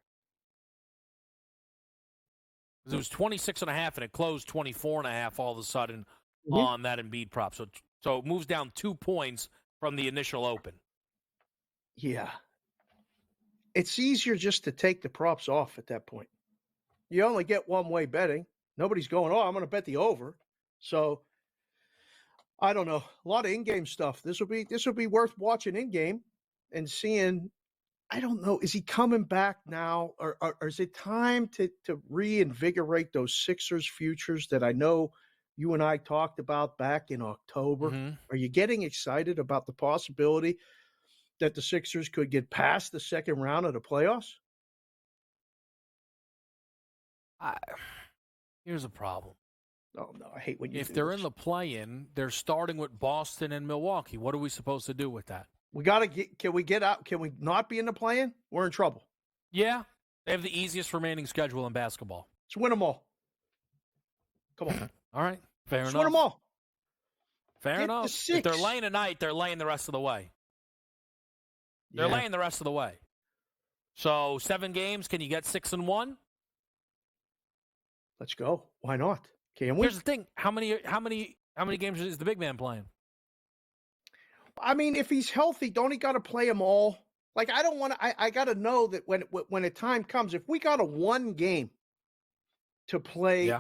It was 26.5 and it closed 24.5 all of a sudden on that Embiid prop. So it moves down 2 points from the initial open. Yeah. It's easier just to take the props off at that point. You only get one-way betting. Nobody's going, I'm going to bet the over. So I don't know. A lot of in-game stuff. This will be worth watching in-game and seeing. I don't know. Is he coming back now, or is it time to reinvigorate those Sixers futures that I know you and I talked about back in October? Mm-hmm. Are you getting excited about the possibility that the Sixers could get past the second round of the playoffs? Here's a problem. Oh, no, I hate when you If they're in the play-in, they're starting with Boston and Milwaukee. What are we supposed to do with that? We got to get – can we get out? Can we not be in the play-in? We're in trouble. Yeah. They have the easiest remaining schedule in basketball. Let's win them all. Come on. All right. Fair enough. Win them all. Fair enough. If they're laying tonight, they're laying the rest of the way. They're laying the rest of the way. So 7 games, can you get 6-1? Let's go. Why not? Can we? Here's the thing. How many games is the big man playing? I mean, if he's healthy, don't he got to play them all? Like, I don't want to. I got to know that when a time comes, if we got a 1 game to play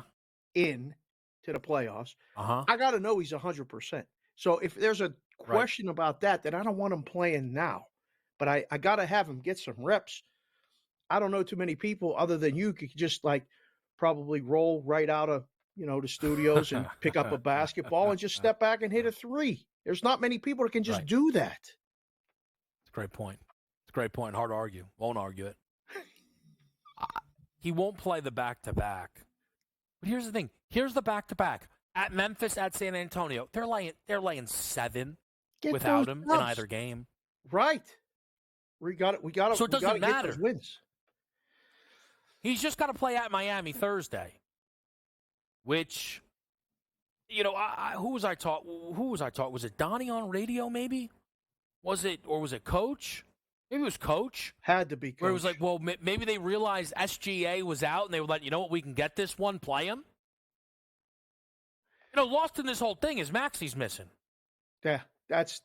in to the playoffs, I got to know he's 100%. So if there's a question about that, then I don't want him playing now. But I got to have him get some reps. I don't know too many people other than you could just probably roll right out of the studios and pick up a basketball and just step back and hit a 3. There's not many people that can just do that. It's a great point. It's a great point. Hard to argue. Won't argue it. He won't play the back-to-back. But here's the thing. Here's the back-to-back. At Memphis, at San Antonio, they're laying 7 without him in either game. Right. We got it. So it doesn't matter. Get those wins. He's just got to play at Miami Thursday, which, who was I taught? Was it Donnie on radio? Maybe was it Coach? Maybe it was Coach. Had to be Coach. Where it was like, well, maybe they realized SGA was out, and they were like, you know what, we can get this one, play him. Lost in this whole thing is Maxi's missing. Yeah, that's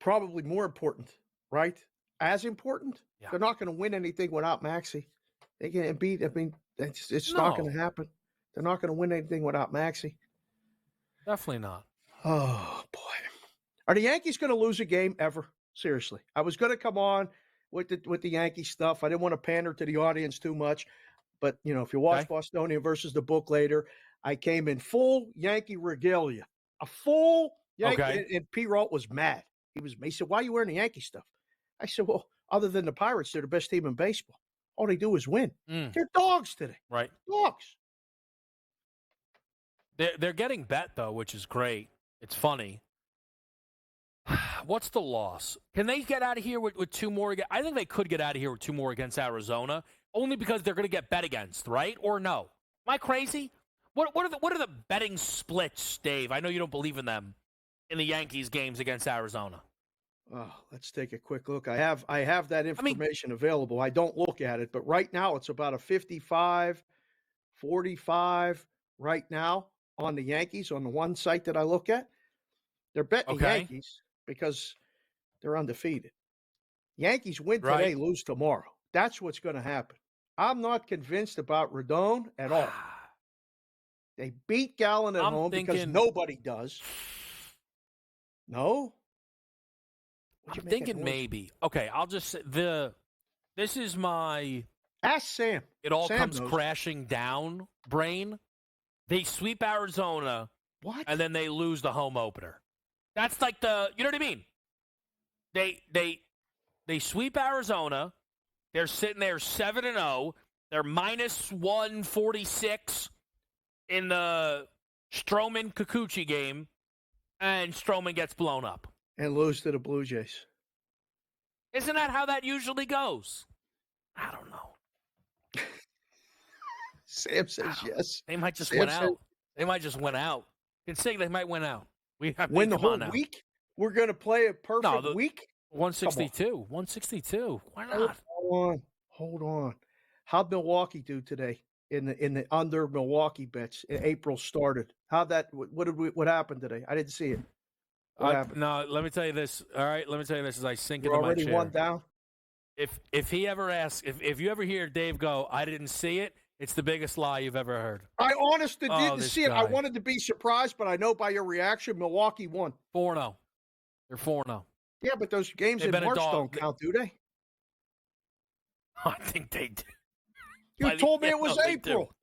probably more important, right? As important. Yeah. They're not going to win anything without Maxi. They can't beat. I mean, it's not going to happen. They're not going to win anything without Maxi. Definitely not. Oh boy, are the Yankees going to lose a game ever? Seriously, I was going to come on with the Yankee stuff. I didn't want to pander to the audience too much, but if you watch Bostonian versus the book later. I came in full Yankee regalia, a full Yankee, and P. Rolt was mad. He said, "Why are you wearing the Yankee stuff?" I said, "Well, other than the Pirates, they're the best team in baseball. All they do is win. They're dogs today, right? Dogs." They're getting bet though, which is great. It's funny. What's the loss? Can they get out of here with 2 more? I think they could get out of here with 2 more against Arizona, only because they're going to get bet against, right? Or no? Am I crazy? What are the betting splits, Dave? I know you don't believe in them in the Yankees games against Arizona. Oh, let's take a quick look. I have that information available. I don't look at it, but right now it's about a 55-45 right now on the Yankees on the one site that I look at. They're betting Yankees because they're undefeated. Yankees win today, lose tomorrow. That's what's going to happen. I'm not convinced about Rodon at all. They beat Gallen at home because nobody does. No? I'm thinking maybe. Okay, I'll just say this is my ask Sam. It all Sam comes knows. Crashing down brain. They sweep Arizona. What? And then they lose the home opener. That's like you know what I mean? They sweep Arizona. They're sitting there 7-0. They're minus 146 in the Stroman-Kikuchi game, and Stroman gets blown up. And lose to the Blue Jays. Isn't that how that usually goes? I don't know. Sam says yes. They might just win out. They might just win out. You can say they might win out. Win the whole week? We're going to play a perfect week? 162. 162. Why not? Hold on. How'd Milwaukee do today in the under Milwaukee bets? April started. What happened today? I didn't see it. What happened? No, let me tell you this. All right, let me tell you this as I sink You're into my already chair. one down. If he ever asks, if you ever hear Dave go, I didn't see it, it's the biggest lie you've ever heard. I honestly didn't see it. I wanted to be surprised, but I know by your reaction, Milwaukee won. 4-0. They're 4-0. Yeah, but those games in March don't count, do they? I think they do. You told me it was April.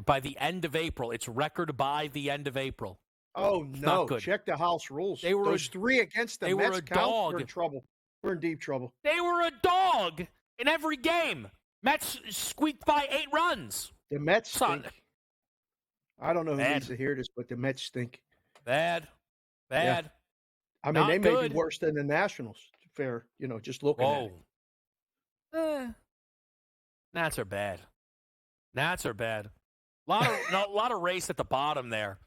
By the end of April. It's record by the end of April. Oh, it's no. Check the house rules. Those 3 against the Mets count. We're in trouble. We're in deep trouble. They were a dog in every game. Mets squeaked by 8 runs. The Mets stink. I don't know who needs to hear this, but the Mets stink. Bad. Yeah. I mean, they may be worse than the Nationals. Fair, just looking at it. Nats are bad. Nats are bad. A lot of race at the bottom there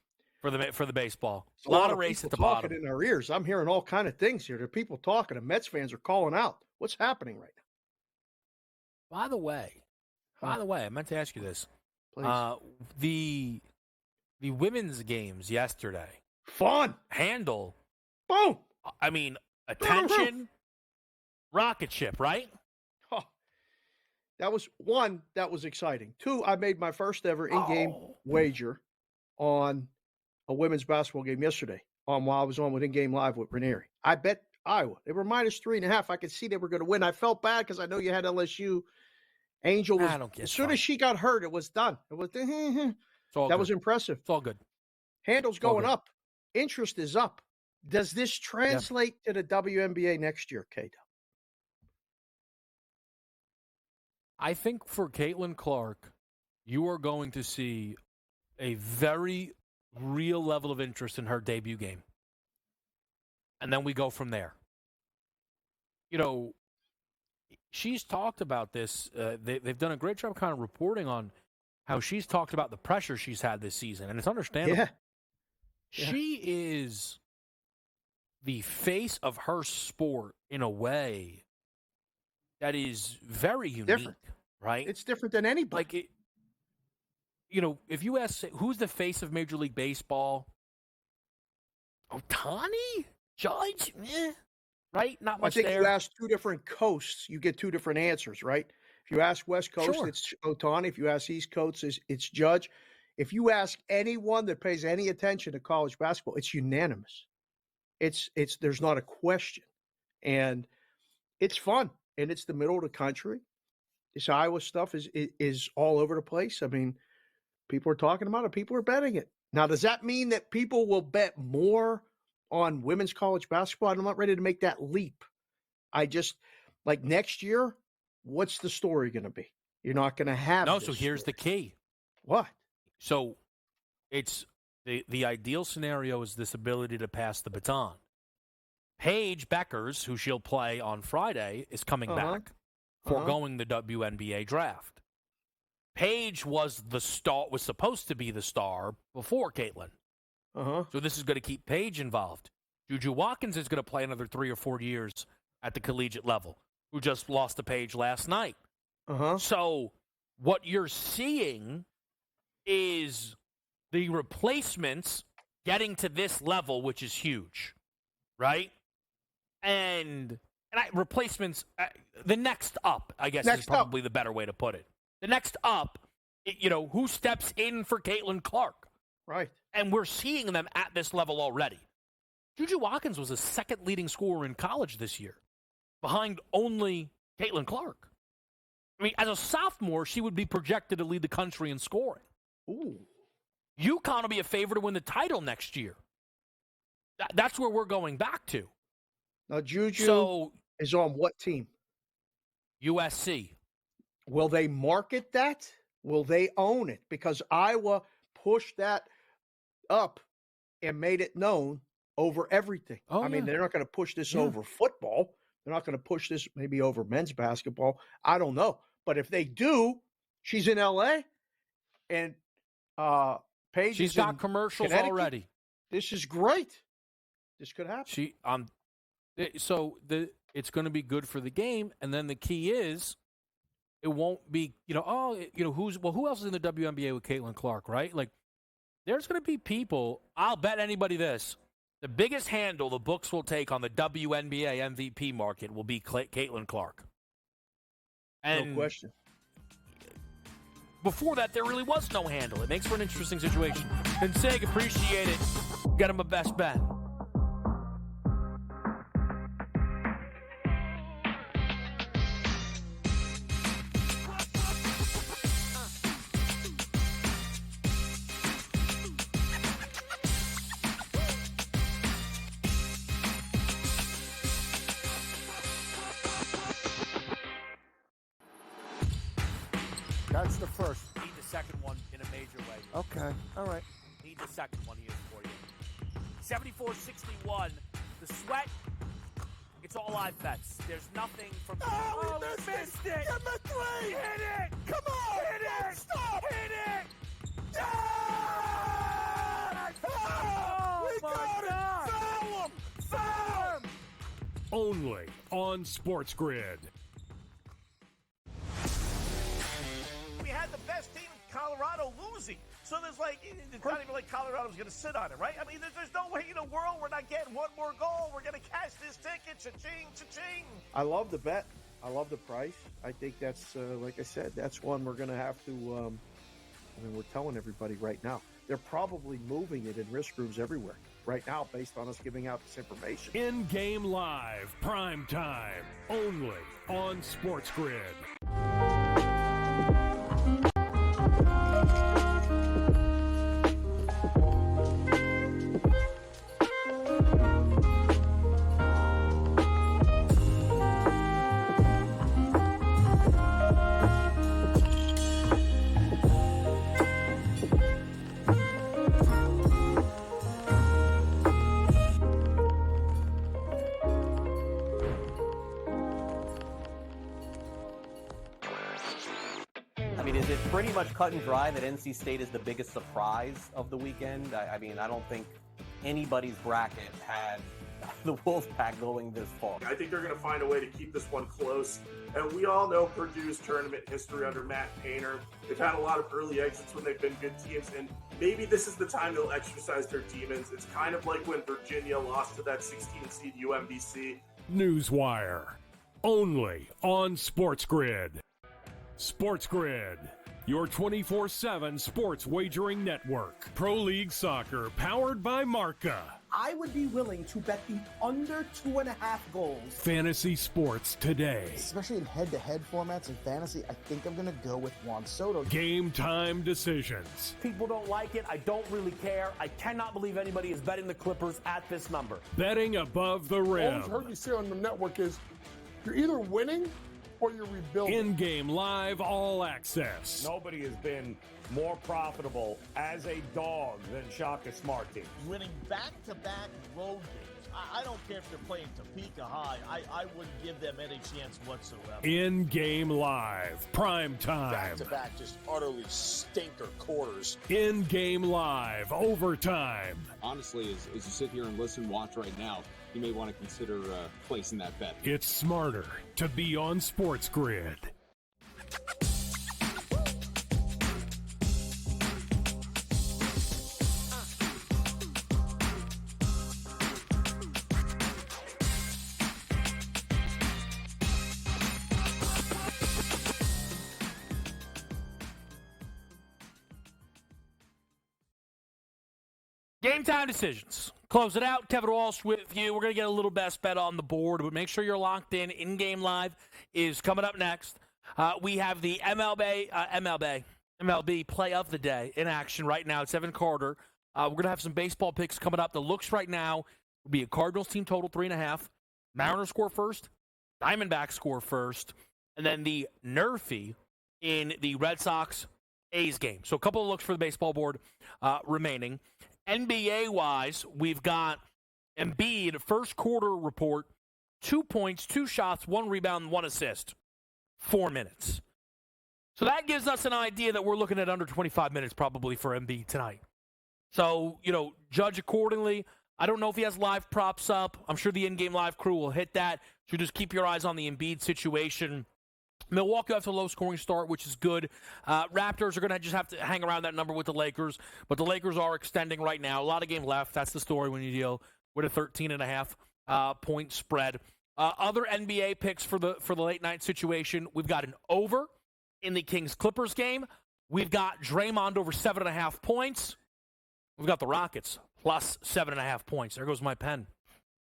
for the baseball. A lot of race at the bottom. In our ears. I'm hearing all kind of things here. There are people talking, and Mets fans are calling out. What's happening right now? By the way, I meant to ask you this. Please. The women's games yesterday. Fun. Handle. Boom. I mean, attention. Rocket ship, right? Oh, that was exciting. 2, I made my first ever in-game wager on a women's basketball game yesterday while I was on with In-Game Live with Ranieri. I bet Iowa. They were minus 3.5. I could see they were going to win. I felt bad because I know you had LSU. Angel was, as soon as she got hurt, it was done. It was that was impressive. It's all good. Handle's going up. Interest is up. Does this translate to the WNBA next year, K-Dub? I think for Caitlin Clark, you are going to see a very real level of interest in her debut game. And then we go from there. You know, she's talked about this. They've done a great job kind of reporting on how she's talked about the pressure she's had this season, and it's understandable. Yeah. She is the face of her sport in a way that is very unique, Different. right? It's different than anybody. If you ask who's the face of Major League Baseball, Ohtani? Judge? Right? Not much I think there. you ask two different coasts, you get two different answers, right? If you ask West Coast, Sure. it's Ohtani. If you ask East Coast, it's Judge. If you ask anyone that pays any attention to college basketball, it's unanimous. It's there's not a question. And it's fun. And it's the middle of the country. This Iowa stuff is all over the place. I mean, people are talking about it. People are betting it. Now, does that mean that people will bet more on women's college basketball? I'm not ready to make that leap. I just, like next year, what's the story going to be? You're not going to have No, so here's the key. What? So it's the ideal scenario is this ability to pass the baton. Paige Beckers, who she'll play on Friday, is coming back, foregoing the WNBA draft. Paige was supposed to be the star before Caitlin. So this is going to keep Paige involved. Juju Watkins is going to play another 3 or 4 years at the collegiate level, who just lost to Paige last night. So what you're seeing is the replacements getting to this level, which is huge, right? And replacements, the next up, I guess, is probably the better way to put it. The next up, who steps in for Caitlin Clark? Right. And we're seeing them at this level already. Juju Watkins was the second leading scorer in college this year, behind only Caitlin Clark. I mean, as a sophomore, she would be projected to lead the country in scoring. Ooh. UConn will be a favorite to win the title next year. That's where we're going back to. Now, Juju is on what team? USC. Will they market that? Will they own it? Because Iowa pushed that up and made it known over everything. I mean, they're not going to push this over football. They're not going to push this maybe over men's basketball. I don't know. But if they do, she's in L.A. and Paige She's got commercials already. This is great. This could happen. It's going to be good for the game, and then the key is it won't be who else is in the WNBA with Caitlin Clark, right? Like, there's going to be people. I'll bet anybody this: the biggest handle the books will take on the WNBA MVP market will be Caitlin Clark. And no question. Before that, there really was no handle. It makes for an interesting situation. And Sig, appreciate it. Get him a best bet. That's the first. Need the second one in a major way. Okay. All right. Need the second one here for you. 74-61. The Sweat. It's all live bets. There's nothing from. Oh, we missed it! Get my three! Hit it! Come on! Hit it! Stop! Hit it! Yeah! Oh, we got it! Foul him! Foul him! Only on SportsGrid. We had the best team in Colorado losing. So there's it's not even like Colorado's going to sit on it, right? I mean, there's no way in the world we're not getting one more goal. We're going to cash this ticket. Cha-ching, cha-ching. I love the bet. I love the price. I think that's, like I said, that's one we're going to have to, we're telling everybody right now. They're probably moving it in risk rooms everywhere right now based on us giving out this information. In-game live, prime time, only on SportsGrid. mean, is it pretty much cut and dry that NC State is the biggest surprise of the weekend? I mean, I don't think anybody's bracket had the Wolfpack going this far. I think they're going to find a way to keep this one close. And we all know Purdue's tournament history under Matt Painter. They've had a lot of early exits when they've been good teams, and maybe this is the time they'll exercise their demons. It's kind of like when Virginia lost to that 16 seed UMBC. Newswire, only on SportsGrid. SportsGrid, your 24/7 sports wagering network. Pro League Soccer, powered by Marca. I would be willing to bet the under 2.5 goals. Fantasy sports today. Especially in head-to-head formats in fantasy, I think I'm going to go with Juan Soto. Game time decisions. People don't like it. I don't really care. I cannot believe anybody is betting the Clippers at this number. Betting above the rim. All I've heard you say on the network is you're either winning or you're rebuilding. In-game live, all access. Nobody has been more profitable as a dog than Shaka Smart team. Winning back-to-back road games. I don't care if they're playing Topeka High. I wouldn't give them any chance whatsoever. In-game live, prime time. Back-to-back, just utterly stinker quarters. In-game live, overtime. Honestly, as you sit here and listen, watch right now, you may want to consider placing that bet. It's smarter to be on SportsGrid. Game time decisions. Close it out. Kevin Walsh with you. We're going to get a little best bet on the board, but make sure you're locked in. In-game live is coming up next. We have the MLB play of the day in action right now. It's Evan Carter. We're going to have some baseball picks coming up. The looks right now will be a Cardinals team total 3.5. Mariners score first. Diamondbacks score first. And then the Nerfy in the Red Sox-A's game. So a couple of looks for the baseball board remaining. NBA-wise, we've got Embiid, first quarter report, 2 points, 2 shots, 1 rebound, 1 assist, 4 minutes. So that gives us an idea that we're looking at under 25 minutes probably for Embiid tonight. So, judge accordingly. I don't know if he has live props up. I'm sure the in-game live crew will hit that. So just keep your eyes on the Embiid situation. Milwaukee have a low-scoring start, which is good. Raptors are going to just have to hang around that number with the Lakers, but the Lakers are extending right now. A lot of game left. That's the story when you deal with a 13.5 point spread. Other NBA picks for the late-night situation, we've got an over in the Kings-Clippers game. We've got Draymond over 7.5 points. We've got the Rockets plus 7.5 points. There goes my pen.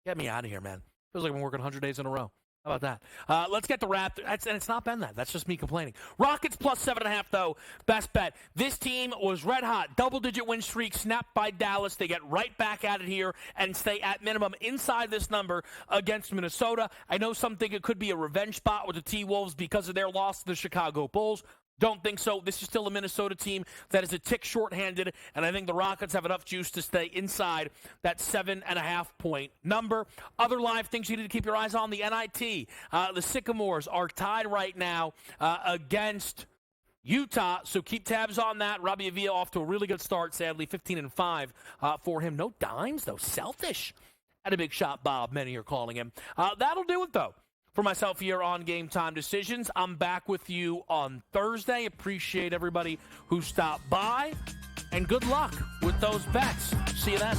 Get me out of here, man. Feels like I've been working 100 days in a row. How about that? Let's get the Raptors. And it's not been that. That's just me complaining. Rockets plus 7.5, though. Best bet. This team was red hot. Double-digit win streak snapped by Dallas. They get right back at it here and stay at minimum inside this number against Minnesota. I know some think it could be a revenge spot with the T-Wolves because of their loss to the Chicago Bulls. Don't think so. This is still a Minnesota team that is a tick shorthanded, and I think the Rockets have enough juice to stay inside that 7.5 point number. Other live things you need to keep your eyes on, the NIT. The Sycamores are tied right now against Utah, so keep tabs on that. Robbie Avila off to a really good start, sadly, 15-5 for him. No dimes, though. Selfish. Had a big shot, Bob, many are calling him. That'll do it, though. For myself here on Game Time Decisions, I'm back with you on Thursday. Appreciate everybody who stopped by, and good luck with those bets. See you then.